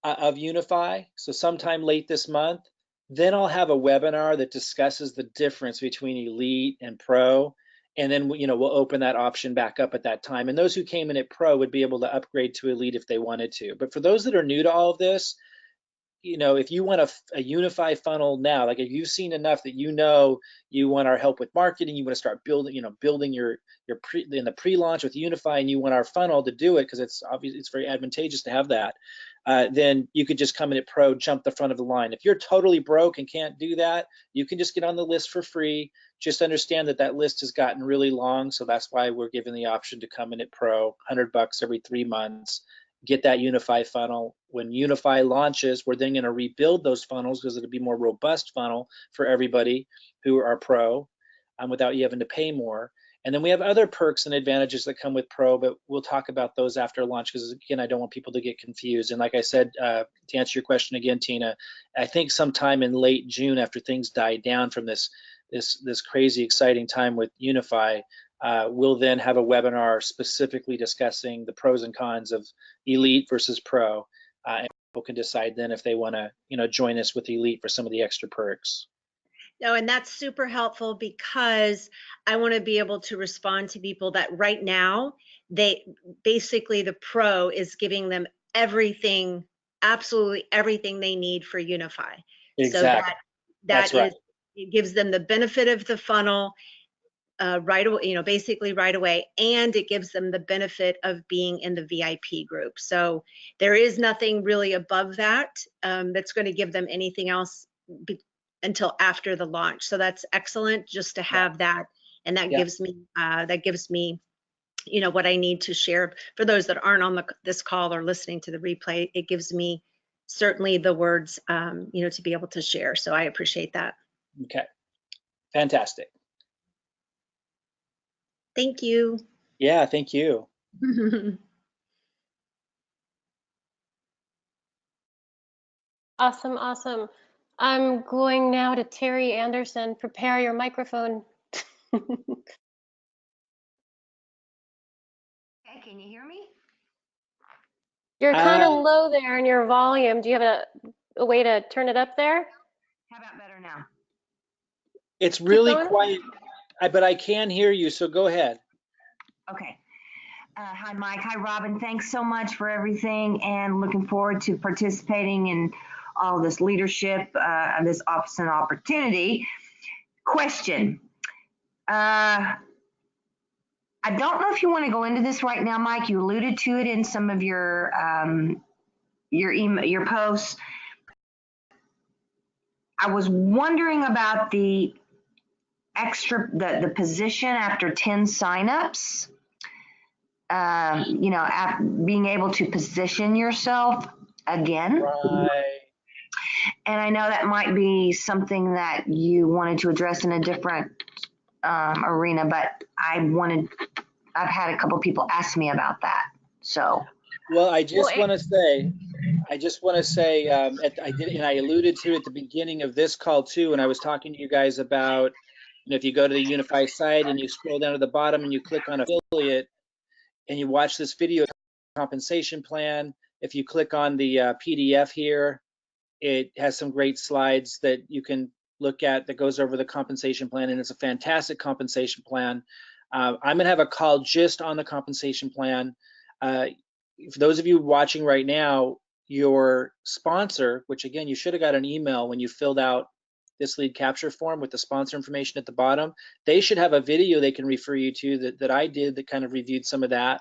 of Unify. So sometime late this month, then I'll have a webinar that discusses the difference between Elite and Pro. And then, we'll open that option back up at that time. And those who came in at Pro would be able to upgrade to Elite if they wanted to. But for those that are new to all of this, if you want a Unify funnel now, like if you've seen enough that you want our help with marketing, you want to start building, building your in the pre-launch with Unify, and you want our funnel to do it because it's obviously it's very advantageous to have that, then you could just come in at Pro, jump the front of the line. If you're totally broke and can't do that, you can just get on the list for free. Just understand that list has gotten really long, so that's why we're giving the option to come in at Pro, $100 every 3 months. get that Unifii funnel. When Unifii launches, we're then going to rebuild those funnels because it'll be more robust funnel for everybody who are pro, without you having to pay more. And then we have other perks and advantages that come with Pro, but we'll talk about those after launch because, again, I don't want people to get confused. And like I said, to answer your question again, Tina, I think sometime in late June, after things die down from this crazy exciting time with Unifii, we'll then have a webinar specifically discussing the pros and cons of Elite versus Pro, and people can decide then if they want to, join us with Elite for some of the extra perks. No, and that's super helpful because I want to be able to respond to people that right now, basically the Pro is giving them everything, absolutely everything they need for Unifii. Exactly. So That's right. it gives them the benefit of the funnel right away, basically right away, and it gives them the benefit of being in the VIP group. So there is nothing really above that that's going to give them anything else until after the launch. So that's excellent just to have that, and that gives me what I need to share for those that aren't on this call or listening to the replay. It gives me certainly the words to be able to share. So I appreciate that. Okay, fantastic. Thank you. Yeah, thank you. Awesome. I'm going now to Terry Anderson. Prepare your microphone. Okay, can you hear me? You're kind of low there in your volume. Do you have a way to turn it up there? How about better now? It's really going. quiet, but I can hear you, so go ahead. Okay. Hi, Mike. Hi, Robin. Thanks so much for everything, and looking forward to participating in all this leadership and this office and opportunity. Question. I don't know if you want to go into this right now, Mike. You alluded to it in some of your email, your posts. I was wondering about the extra, the position after 10 signups. Being able to position yourself again. Right. And I know that might be something that you wanted to address in a different arena, but I've had a couple people ask me about that. So. Well, I just want to say, I alluded to it at the beginning of this call too, and I was talking to you guys about, if you go to the Unifii site and you scroll down to the bottom and you click on affiliate and you watch this video compensation plan, if you click on the PDF here, it has some great slides that you can look at that goes over the compensation plan, and it's a fantastic compensation plan. I'm going to have a call just on the compensation plan. For those of you watching right now, your sponsor, which again, you should have got an email when you filled out this lead capture form with the sponsor information at the bottom, they should have a video they can refer you to that I did that kind of reviewed some of that.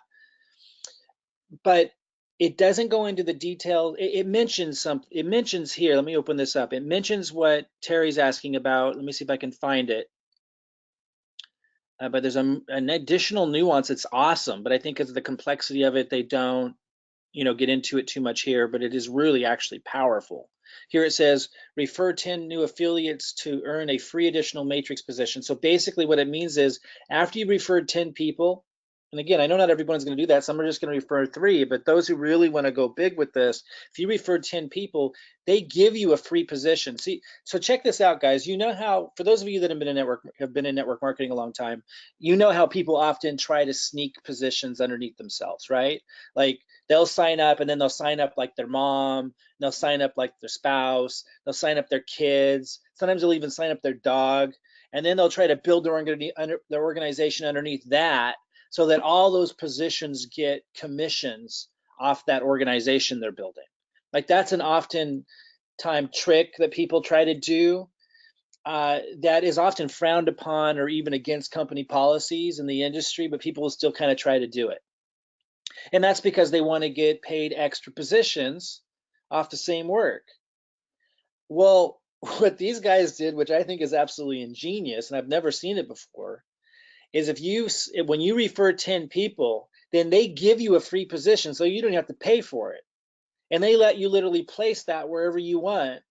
But it doesn't go into the detail. It mentions something. It mentions here, let me open this up. It mentions what Terry's asking about. Let me see if I can find it. But there's an additional nuance. It's awesome, but I think because of the complexity of it, they don't, get into it too much here, but it is really actually powerful. Here it says, refer 10 new affiliates to earn a free additional matrix position. So basically what it means is after you referred 10 people, and again, I know not everyone's going to do that. Some are just going to refer 3, but those who really want to go big with this, if you refer 10 people, they give you a free position. See, so check this out, guys. You know how, for those of you that have been in network marketing a long time, you know how people often try to sneak positions underneath themselves, right? Like they'll sign up and then they'll sign up like their mom, they'll sign up like their spouse, they'll sign up their kids. Sometimes they'll even sign up their dog, and then they'll try to build their organization underneath that, so that all those positions get commissions off that organization they're building. Like that's an often time trick that people try to do that is often frowned upon or even against company policies in the industry, but people will still kind of try to do it. And that's because they want to get paid extra positions off the same work. Well, what these guys did, which I think is absolutely ingenious, and I've never seen it before, is when you refer 10 people, then they give you a free position so you don't have to pay for it. And they let you literally place that wherever you want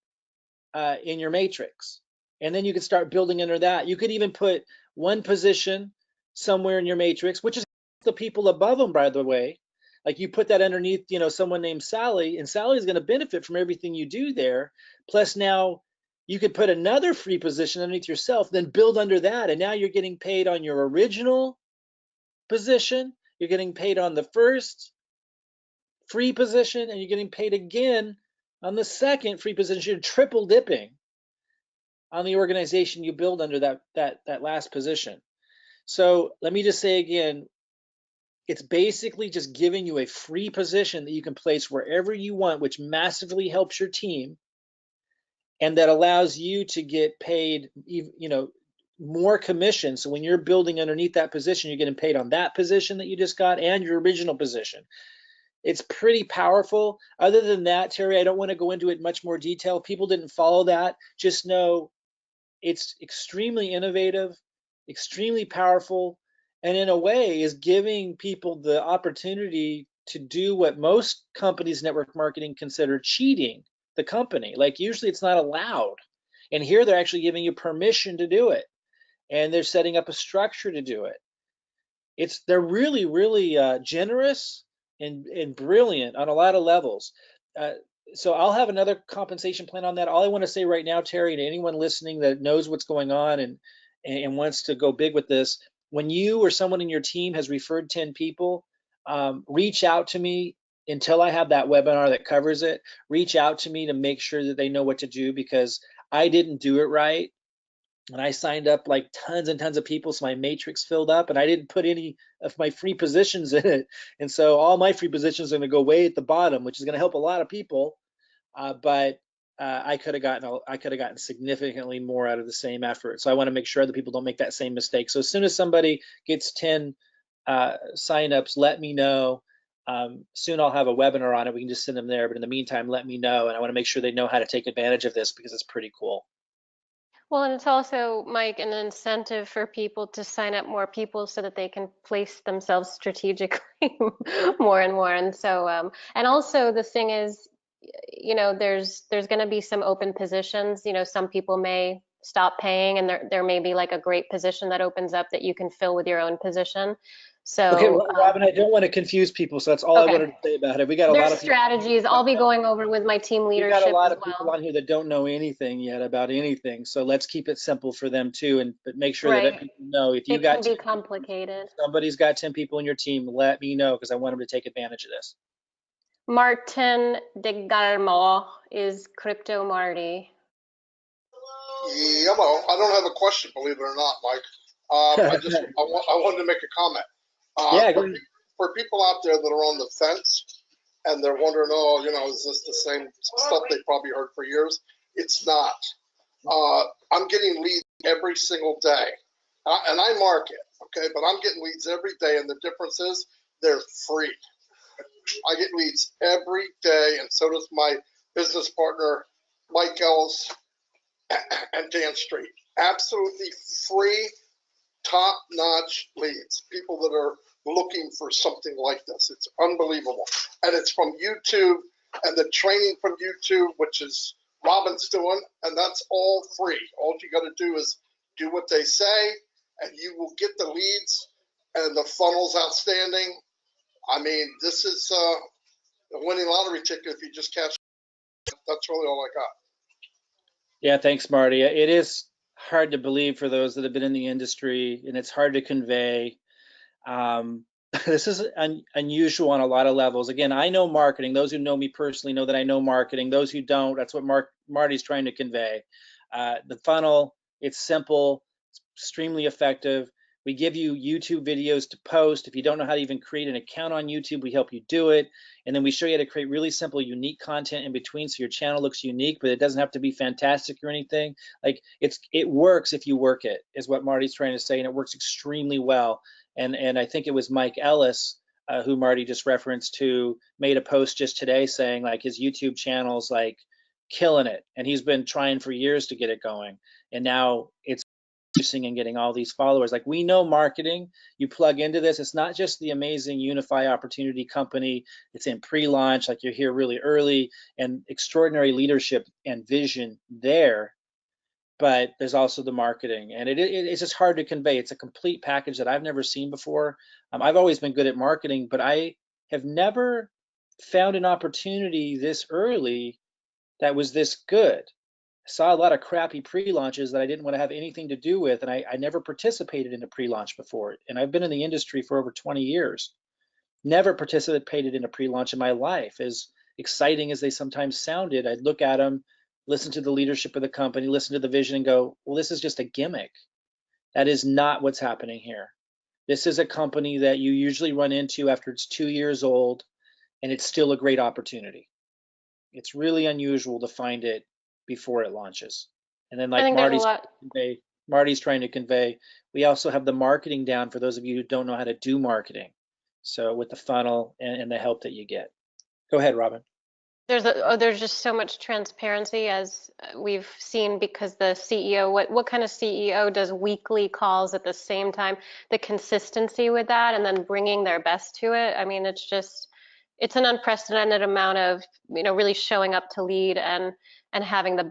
in your matrix. And then you can start building under that. You could even put one position somewhere in your matrix, which is the people above them, by the way. Like you put that underneath, you know, someone named Sally, and Sally is going to benefit from everything you do there. Plus now you could put another free position underneath yourself, then build under that. And now you're getting paid on your original position. You're getting paid on the first free position, and you're getting paid again on the second free position. You're triple dipping on the organization you build under that last position. So let me just say again, it's basically just giving you a free position that you can place wherever you want, which massively helps your team, and that allows you to get paid, you know, more commission. So when you're building underneath that position, you're getting paid on that position that you just got and your original position. It's pretty powerful. Other than that, Terry, I don't want to go into it in much more detail. People didn't follow that. Just know it's extremely innovative, extremely powerful, and in a way is giving people the opportunity to do what most companies network marketing consider cheating the company. Like usually it's not allowed. And here they're actually giving you permission to do it. And they're setting up a structure to do it. They're really, really generous and brilliant on a lot of levels. So I'll have another compensation plan on that. All I want to say right now, Terry, to anyone listening that knows what's going on and wants to go big with this, when you or someone in your team has referred 10 people, reach out to me until I have that webinar that covers it. Reach out to me to make sure that they know what to do, because I didn't do it right. And I signed up like tons and tons of people, so my matrix filled up, and I didn't put any of my free positions in it. And so all my free positions are going to go way at the bottom, which is going to help a lot of people. But I could have gotten significantly more out of the same effort. So I want to make sure other people don't make that same mistake. So as soon as somebody gets 10 signups, let me know. Soon I'll have a webinar on it. We can just send them there. But in the meantime, let me know. And I want to make sure they know how to take advantage of this, because it's pretty cool. Well, and it's also, Mike, an incentive for people to sign up more people so that they can place themselves strategically more and more. And so, and also the thing is, you know, there's going to be some open positions. You know, some people may stop paying, and there may be like a great position that opens up that you can fill with your own position. So, Okay, Robin, I don't want to confuse people, so that's all I wanted to say about it. We got a there's lot of people. strategies I'll be going over with my team We leadership got a lot as of people well. on here that don't know anything yet about anything, so let's keep it simple for them too, but make sure that Right. people know if you It got can be 10 complicated. somebody's got 10 people in your team, let me know, because I want them to take advantage of this. Martin de Galmo is Crypto Marty. Yeah, well, I don't have a question, believe it or not, Mike. I wanted to make a comment. Yeah, go ahead. For people out there that are on the fence and they're wondering, oh, you know, is this the same stuff they probably heard for years? It's not. I'm getting leads every single day, and I market, okay, but I'm getting leads every day, and the difference is they're free. I get leads every day, and so does my business partner, Mike Ellis and Dan Street. Absolutely free, top-notch leads. People that are looking for something like this. It's unbelievable. And it's from YouTube and the training from YouTube, which is Robin's doing, and that's all free. All you got to do is do what they say, and you will get the leads, and the funnel's outstanding. I mean, this is a winning lottery ticket if you just cash. That's really all I got. Yeah, thanks, Marty. It is hard to believe for those that have been in the industry, and it's hard to convey. This is unusual on a lot of levels. Again, I know marketing. Those who know me personally know that I know marketing. Those who don't, that's what Marty's trying to convey. The funnel, it's simple, it's extremely effective. We give you YouTube videos to post. If you don't know how to even create an account on YouTube, we help you do it. And then we show you how to create really simple, unique content in between, so your channel looks unique, but it doesn't have to be fantastic or anything. Like it works if you work it, is what Marty's trying to say, and it works extremely well. And I think it was Mike Ellis, who Marty just referenced, who made a post just today saying like his YouTube channel's like killing it, and he's been trying for years to get it going, and now it's and getting all these followers. Like, we know marketing, you plug into this, it's not just the amazing Unifii opportunity company, it's in pre-launch, like you're here really early, and extraordinary leadership and vision there, but there's also the marketing, and it's just hard to convey. It's a complete package that I've never seen before. I've always been good at marketing, but I have never found an opportunity this early that was this good. I saw a lot of crappy pre-launches that I didn't want to have anything to do with, and I never participated in a pre-launch before. And I've been in the industry for over 20 years. Never participated in a pre-launch in my life. As exciting as they sometimes sounded, I'd look at them, listen to the leadership of the company, listen to the vision, and go, well, this is just a gimmick. That is not what's happening here. This is a company that you usually run into after it's 2 years old, and it's still a great opportunity. It's really unusual to find it before it launches. And then, like Marty's trying to convey, we also have the marketing down for those of you who don't know how to do marketing. So with the funnel and the help that you get. Go ahead, Robin. There's just so much transparency, as we've seen, because the CEO, what kind of CEO does weekly calls at the same time? The consistency with that, and then bringing their best to it. I mean, it's an unprecedented amount of, really showing up to lead and having the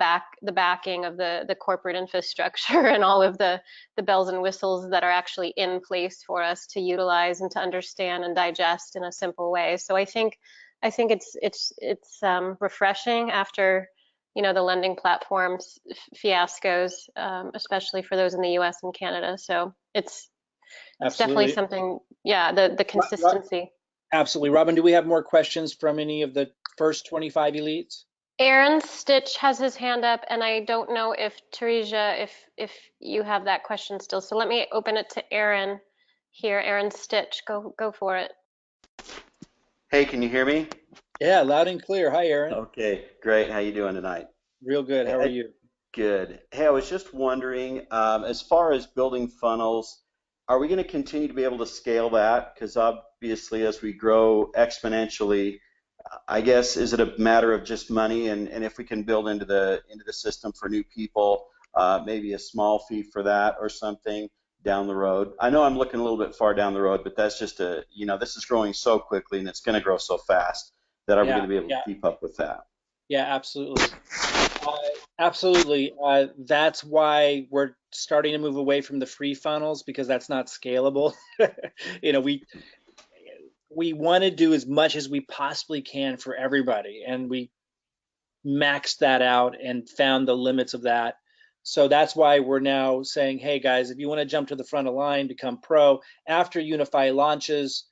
backing of the corporate infrastructure and all of the bells and whistles that are actually in place for us to utilize and to understand and digest in a simple way. So I think it's refreshing after, the lending platforms fiascos, especially for those in the U.S. and Canada. So it's definitely something. Yeah, the consistency. Absolutely. Robin, do we have more questions from any of the first 25 elites? Aaron Stitch has his hand up, and I don't know if Teresa, if you have that question still. So let me open it to Aaron here. Aaron Stitch, go for it. Hey, can you hear me? Yeah, loud and clear. Hi, Aaron. Okay, great. How you doing tonight? Real good. How are you? Good. Hey, I was just wondering, as far as building funnels, are we going to continue to be able to scale that? Because obviously, as we grow exponentially, I guess, is it a matter of just money? And if we can build into the system for new people, maybe a small fee for that or something down the road. I know I'm looking a little bit far down the road, but that's just this is growing so quickly and it's going to grow so fast that are we going to be able to keep up with that? Yeah, absolutely. Absolutely. That's why we're starting to move away from the free funnels, because that's not scalable. We want to do as much as we possibly can for everybody, and we maxed that out and found the limits of that. So that's why we're now saying, hey guys, if you want to jump to the front of the line, become pro, after Unifii launches,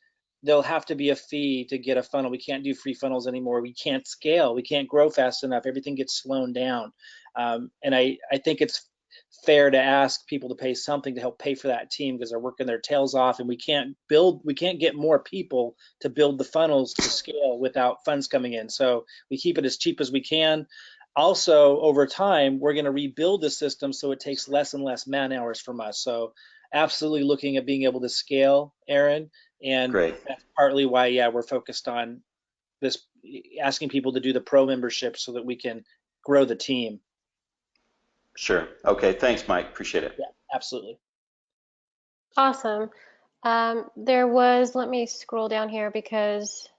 there'll have to be a fee to get a funnel. We can't do free funnels anymore. We can't scale. We can't grow fast enough. Everything gets slowed down. And I think it's fair to ask people to pay something to help pay for that team, because they're working their tails off, and we can't get more people to build the funnels to scale without funds coming in. So we keep it as cheap as we can. Also, over time, we're going to rebuild the system so it takes less and less man hours from us. So absolutely looking at being able to scale, Aaron, and that's partly why, we're focused on this, asking people to do the pro membership so that we can grow the team. Sure. Okay. Thanks, Mike. Appreciate it. Yeah, absolutely. Awesome. Let me scroll down here because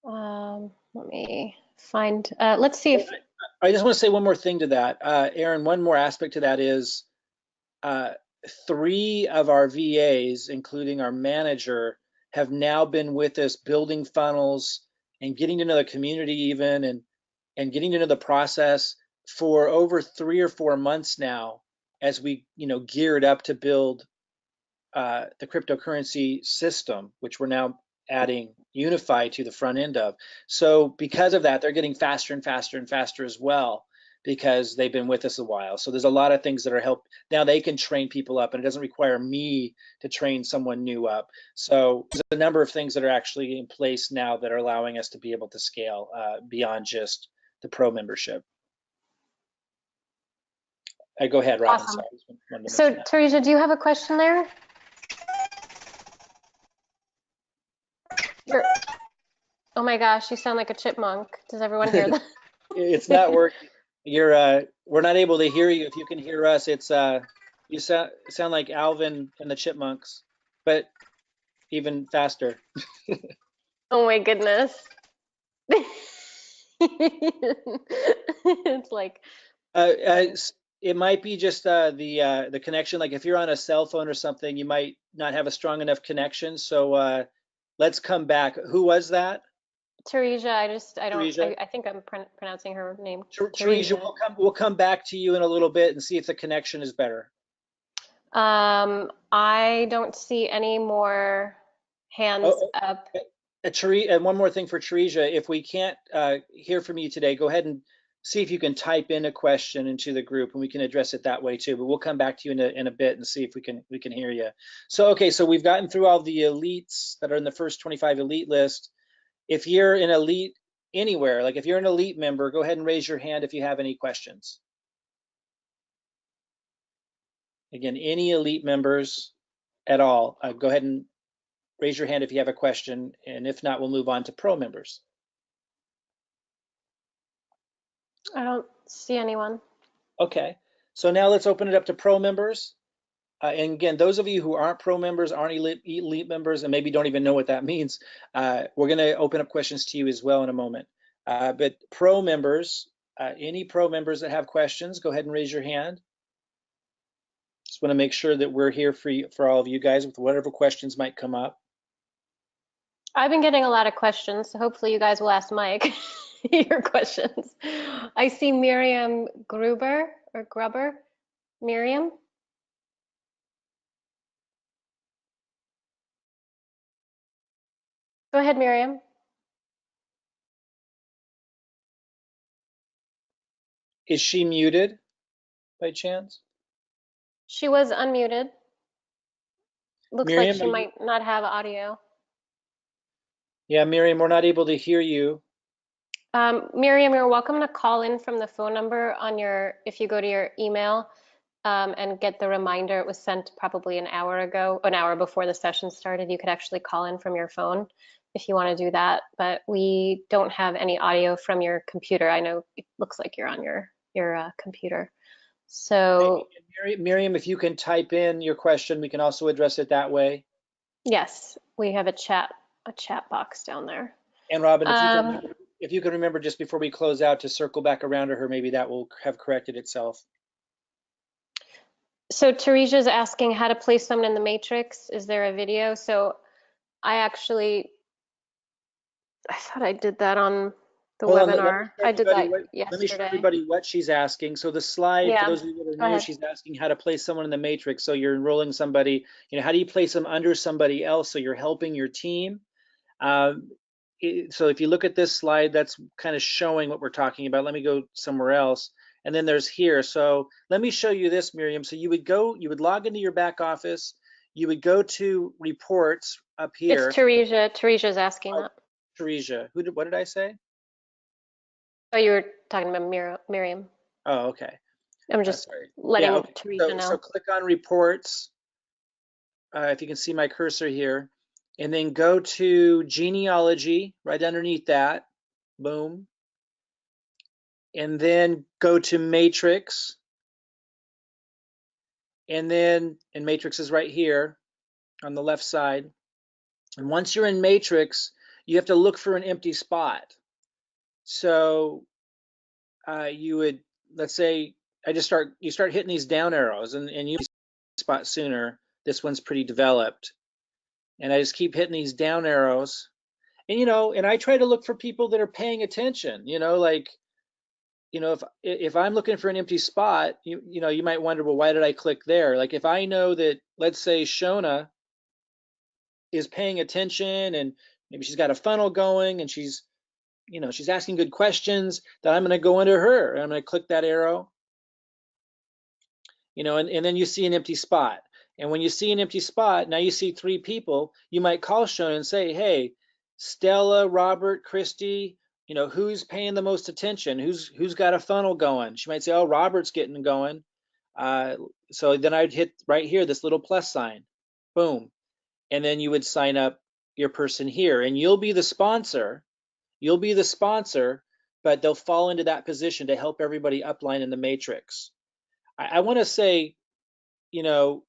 let me find, let's see if. I just want to say one more thing to that. Aaron, one more aspect to that is 3 of our VAs, including our manager, have now been with us building funnels and getting to know the community even, and getting to know the process for over 3 or 4 months now, as we geared up to build the cryptocurrency system, which we're now adding Unifii to the front end of. So because of that, they're getting faster and faster and faster as well, because they've been with us a while. So there's a lot of things that are help. Now they can train people up, and it doesn't require me to train someone new up. So there's a number of things that are actually in place now that are allowing us to be able to scale beyond just the pro membership. Go ahead, Robin. Awesome. So Teresa, do you have a question there? Oh my gosh, you sound like a chipmunk. Does everyone hear that? It's not working. We're not able to hear you. If you can hear us, it's You sound like Alvin and the Chipmunks, but even faster. Oh my goodness. It's like, It might be just the connection. Like if you're on a cell phone or something, you might not have a strong enough connection. So let's come back. Who was that? Teresia, Teresa? I think I'm pronouncing her name. Teresa, Teresia. we'll come back to you in a little bit and see if the connection is better. I don't see any more hands Oh, up. and one more thing for Teresa, if we can't hear from you today, go ahead and see if you can type in a question into the group, and we can address it that way too. But we'll come back to you in a bit and see if we can hear you. So okay, so we've gotten through all the elites that are in the first 25 elite list. If you're an elite anywhere, like if you're an elite member, go ahead and raise your hand if you have any questions. Again, any elite members at all, go ahead and raise your hand if you have a question, and if not, we'll move on to pro members. I don't see anyone. Okay, so now let's open it up to pro members. And again, those of you who aren't pro members, aren't elite members, and maybe don't even know what that means, we're going to open up questions to you as well in a moment. But pro members, any pro members that have questions, go ahead and raise your hand. Just want to make sure that we're here for all of you guys with whatever questions might come up. I've been getting a lot of questions, so hopefully you guys will ask Mike your questions. I see Miriam Gruber or Grubber. Miriam? Go ahead, Miriam. Is she muted by chance? She was unmuted. Looks like Miriam, she might not have audio. yeah, Miriam, we're not able to hear you. Miriam, you're welcome to call in from the phone number on if you go to your email and get the reminder. It was sent probably an hour ago, an hour before the session started. You could actually call in from your phone if you want to do that, but we don't have any audio from your computer. I know it looks like you're on your computer. So Hey, Miriam, if you can type in your question, we can also address it that way. yes, we have a chat box down there. And Robin, if you can remember just before we close out to circle back around to her, maybe that will have corrected itself. So Teresia's asking how to place someone in the matrix. Is there a video? So I thought I did that on the webinar. I did that yesterday. Let me show everybody what she's asking. So the slide, for those of you that are new, she's asking how to place someone in the matrix. So you're enrolling somebody, how do you place them under somebody else so you're helping your team? So if you look at this slide, that's kind of showing what we're talking about. Let me go somewhere else. And then there's here. So let me show you this, Miriam. So you would log into your back office. You would go to reports up here. It's Teresia. Teresia's asking that. Teresia. What did I say? Oh, you were talking about Miriam. Oh, okay. I'm just letting Teresia know. So click on reports. If you can see my cursor here. And then go to genealogy right underneath that. Boom. And then go to matrix. And matrix is right here on the left side. And once you're in matrix, you have to look for an empty spot. So you would, let's say, you start hitting these down arrows, and you spot sooner. This one's pretty developed. And I just keep hitting these down arrows. And and I try to look for people that are paying attention, if I'm looking for an empty spot, you might wonder, well, why did I click there? Like if I know that, let's say Shona is paying attention and maybe she's got a funnel going and she's asking good questions, then I'm going to go into her and I'm going to click that arrow, and then you see an empty spot. And when you see an empty spot, now you see 3 people, you might call Shona and say, hey, Stella, Robert, Christy, who's paying the most attention? Who's got a funnel going? She might say, oh, Robert's getting going. So then I'd hit right here, this little plus sign, boom. And then you would sign up your person here and you'll be the sponsor. But they'll fall into that position to help everybody upline in the matrix. I want to say, you know,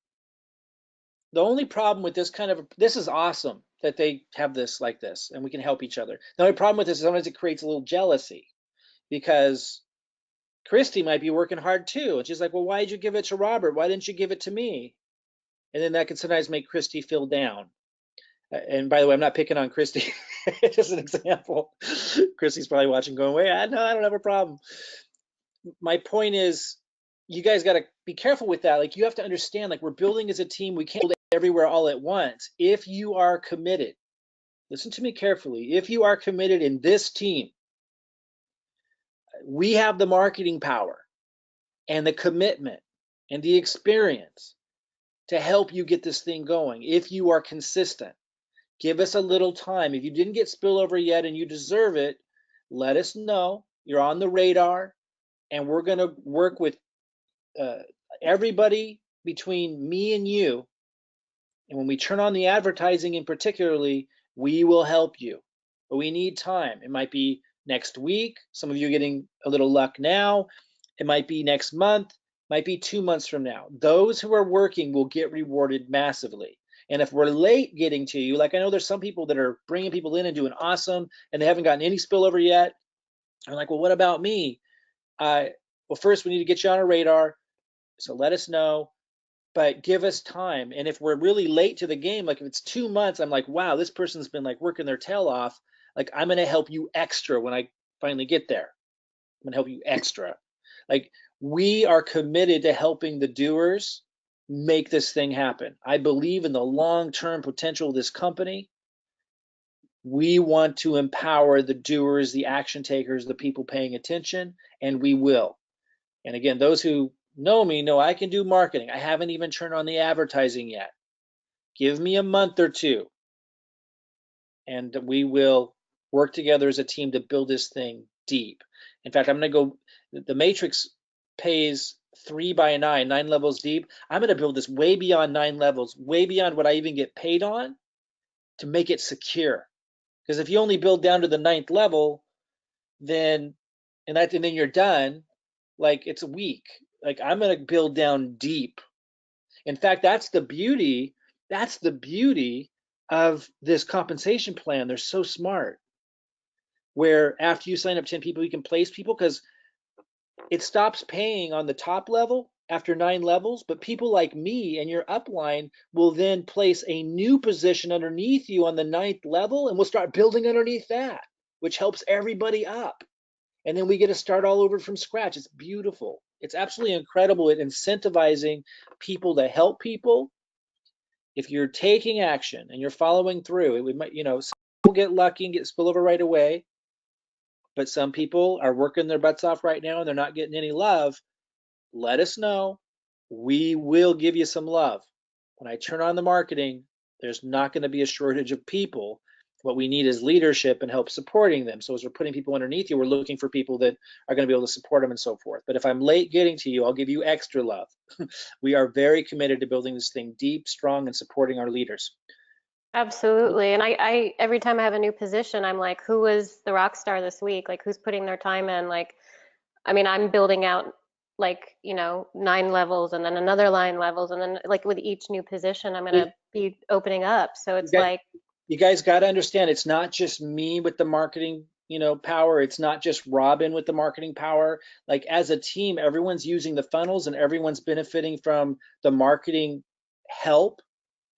the only problem with this this is awesome that they have this like this and we can help each other. The only problem with this is sometimes it creates a little jealousy because Christy might be working hard too. And she's like, well, why did you give it to Robert? Why didn't you give it to me? And then that can sometimes make Christy feel down. And by the way, I'm not picking on Christy. Just an example. Christy's probably watching going, wait, no, I don't have a problem. My point is, you guys got to be careful with that. Like, you have to understand, like, we're building as a team. We can't build everywhere all at once. If you are committed, listen to me carefully. If you are committed in this team, we have the marketing power and the commitment and the experience to help you get this thing going. If you are consistent, give us a little time. If you didn't get spillover yet and you deserve it, let us know. You're on the radar, and we're going to work with everybody between me and you. And when we turn on the advertising in particularly, we will help you. But we need time. It might be next week. Some of you are getting a little luck now. It might be next month. Might be 2 months from now. Those who are working will get rewarded massively. And if we're late getting to you, like I know there's some people that are bringing people in and doing awesome, and they haven't gotten any spillover yet. I'm like, well, what about me? Well, first we need to get you on a radar. So let us know, but give us time. And if we're really late to the game, like if it's 2 months, I'm like, wow, this person's been like working their tail off. Like, I'm going to help you extra when I finally get there. I'm going to help you extra. Like, we are committed to helping the doers make this thing happen. I believe in the long-term potential of this company. We want to empower the doers, the action takers, the people paying attention, and we will. And again, those who know me know I can do marketing. I haven't even turned on the advertising yet. Give me a month or two, and we will work together as a team to build this thing deep. In fact, I'm going to go, the Matrix pays 3 by 9, 9 levels deep. I'm going to build this way beyond 9 levels, way beyond what I even get paid on, to make it secure. Because if you only build down to the 9th level, then and then you're done, like, it's weak. Like, I'm going to build down deep. In fact, that's the beauty of this compensation plan. They're so smart, where after you sign up 10 people, you can place people, because it stops paying on the top level after 9 levels, but people like me and your upline will then place a new position underneath you on the 9th level, and we'll start building underneath that, which helps everybody up. And then we get to start all over from scratch. It's beautiful. It's absolutely incredible at incentivizing people to help people. If you're taking action and you're following through, it might, some people get lucky and get spillover right away, but some people are working their butts off right now and they're not getting any love. Let us know. We will give you some love. When I turn on the marketing, there's not going to be a shortage of people. What we need is leadership and help supporting them. So as we're putting people underneath you, we're looking for people that are going to be able to support them and so forth. But if I'm late getting to you, I'll give you extra love. We are very committed to building this thing deep, strong, and supporting our leaders. Absolutely. And I every time I have a new position, I'm like, who was the rock star this week? Like, who's putting their time in? Like, I mean, I'm building out, like, 9 levels and then another 9 levels. And then, like, with each new position, I'm going to be opening up. So it's like, you guys got to understand, it's not just me with the marketing, power. It's not just Robin with the marketing power. Like, as a team, everyone's using the funnels and everyone's benefiting from the marketing help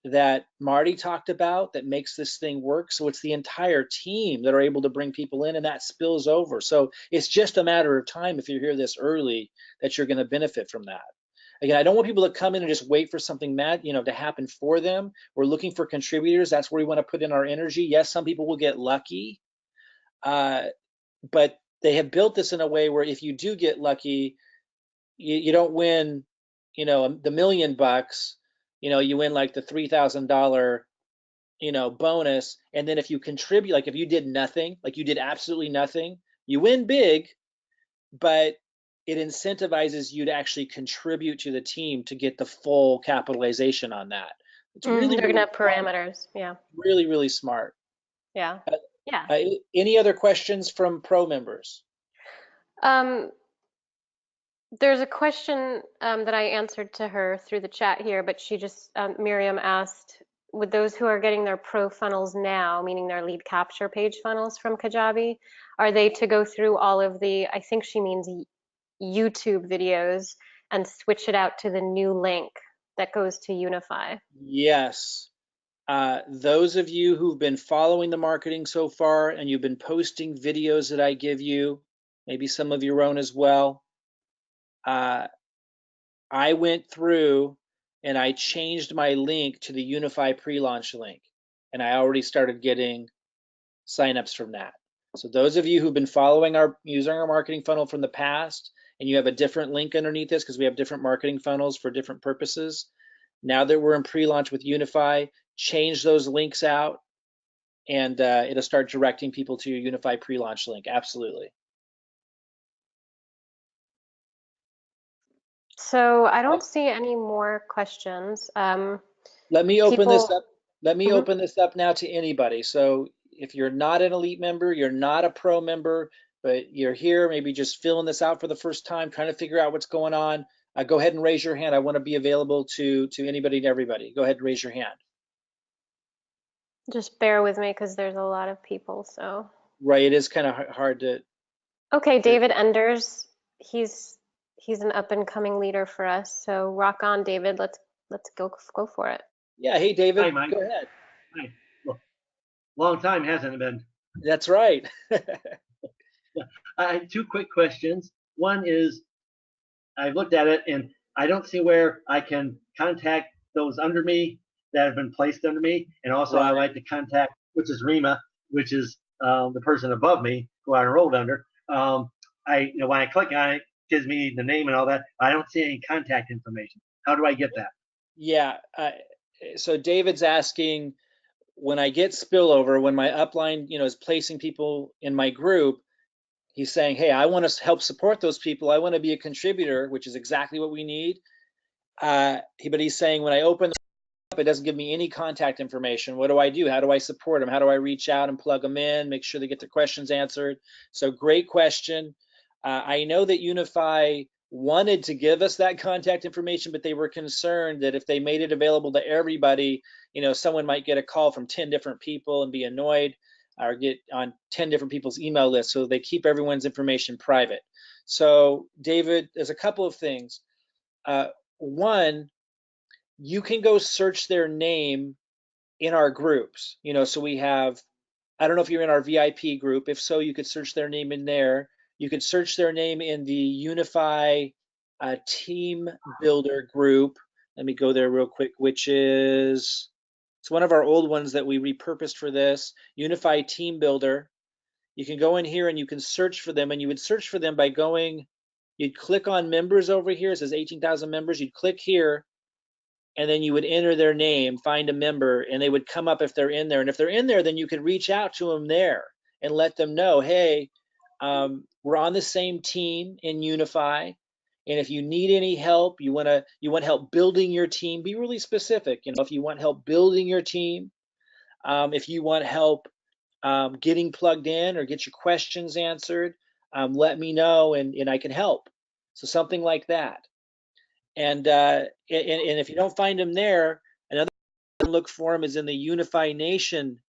that Marty talked about that makes this thing work. So it's the entire team that are able to bring people in, and that spills over. So it's just a matter of time, if you hear this early, that you're going to benefit from that. Again, I don't want people to come in and just wait for something to happen for them. We're looking for contributors. That's where we want to put in our energy. Yes, some people will get lucky, but they have built this in a way where if you do get lucky, you don't win, the $1 million. You win like the $3,000, bonus. And then if you contribute, like if you did nothing, like you did absolutely nothing, you win big, but it incentivizes you to actually contribute to the team to get the full capitalization on that. It's really, they're really gonna have smart. parameters. Yeah. Really, really smart. Yeah. Yeah. Any other questions from pro members? Um, There's a question that I answered to her through the chat here, but she just, Miriam asked, with those who are getting their pro funnels now, meaning their lead capture page funnels from Kajabi, are they to go through all of the, I think she means YouTube videos, and switch it out to the new link that goes to Unify? Yes. Those of you who've been following the marketing so far and you've been posting videos that I give you, maybe some of your own as well, I went through and I changed my link to the Unify pre-launch link, and I already started getting signups from that. So those of you who've been following using our marketing funnel from the past, and you have a different link underneath this because we have different marketing funnels for different purposes, now that we're in pre-launch with Unify, change those links out, and it'll start directing people to your Unify pre-launch link. Absolutely. So I don't see any more questions. Let me open this People, up. Let me Mhm. open this up now to anybody. So if you're not an elite member, you're not a pro member, but you're here, maybe just filling this out for the first time, trying to figure out what's going on, go ahead and raise your hand. I want to be available to anybody and everybody. Go ahead and raise your hand. Just bear with me because there's a lot of people, so. Right, it is kind of hard to. Okay, David Enders, he's an up and coming leader for us. So rock on, David. Let's go for it. Yeah, hey Hi, David, Mike. go ahead. Hi. Well, long time, hasn't it been? That's right. I have two quick questions. One is, I looked at it and I don't see where I can contact those under me that have been placed under me. And also I Right. like to contact, which is Rima, which is the person above me who I enrolled under. When I click on it, it gives me the name and all that. I don't see any contact information. How do I get that? Yeah. So David's asking, when I get spillover, when my upline, is placing people in my group, he's saying, hey, I want to help support those people. I want to be a contributor, which is exactly what we need. But he's saying, when I open up, it doesn't give me any contact information. What do I do? How do I support them? How do I reach out and plug them in, make sure they get their questions answered? So great question. I know that Unify wanted to give us that contact information, but they were concerned that if they made it available to everybody, someone might get a call from 10 different people and be annoyed, or get on 10 different people's email lists. So they keep everyone's information private. So David, there's a couple of things. One, you can go search their name in our groups. So we have, I don't know if you're in our VIP group. If so, you could search their name in there. You could search their name in the Unify Team Builder group. Let me go there real quick, which is, it's one of our old ones that we repurposed for this, Unify Team Builder. You can go in here and you can search for them, and you would search for them by going, you'd click on members over here. It says 18,000 members. You'd click here, and then you would enter their name, find a member, and they would come up if they're in there. And if they're in there, then you could reach out to them there and let them know, hey, we're on the same team in Unify, and if you need any help, you want help building your team, be really specific. If you want help building your team, if you want help getting plugged in or get your questions answered, let me know, and I can help. So something like that. And if you don't find them there, another look for them is in the Unify Nation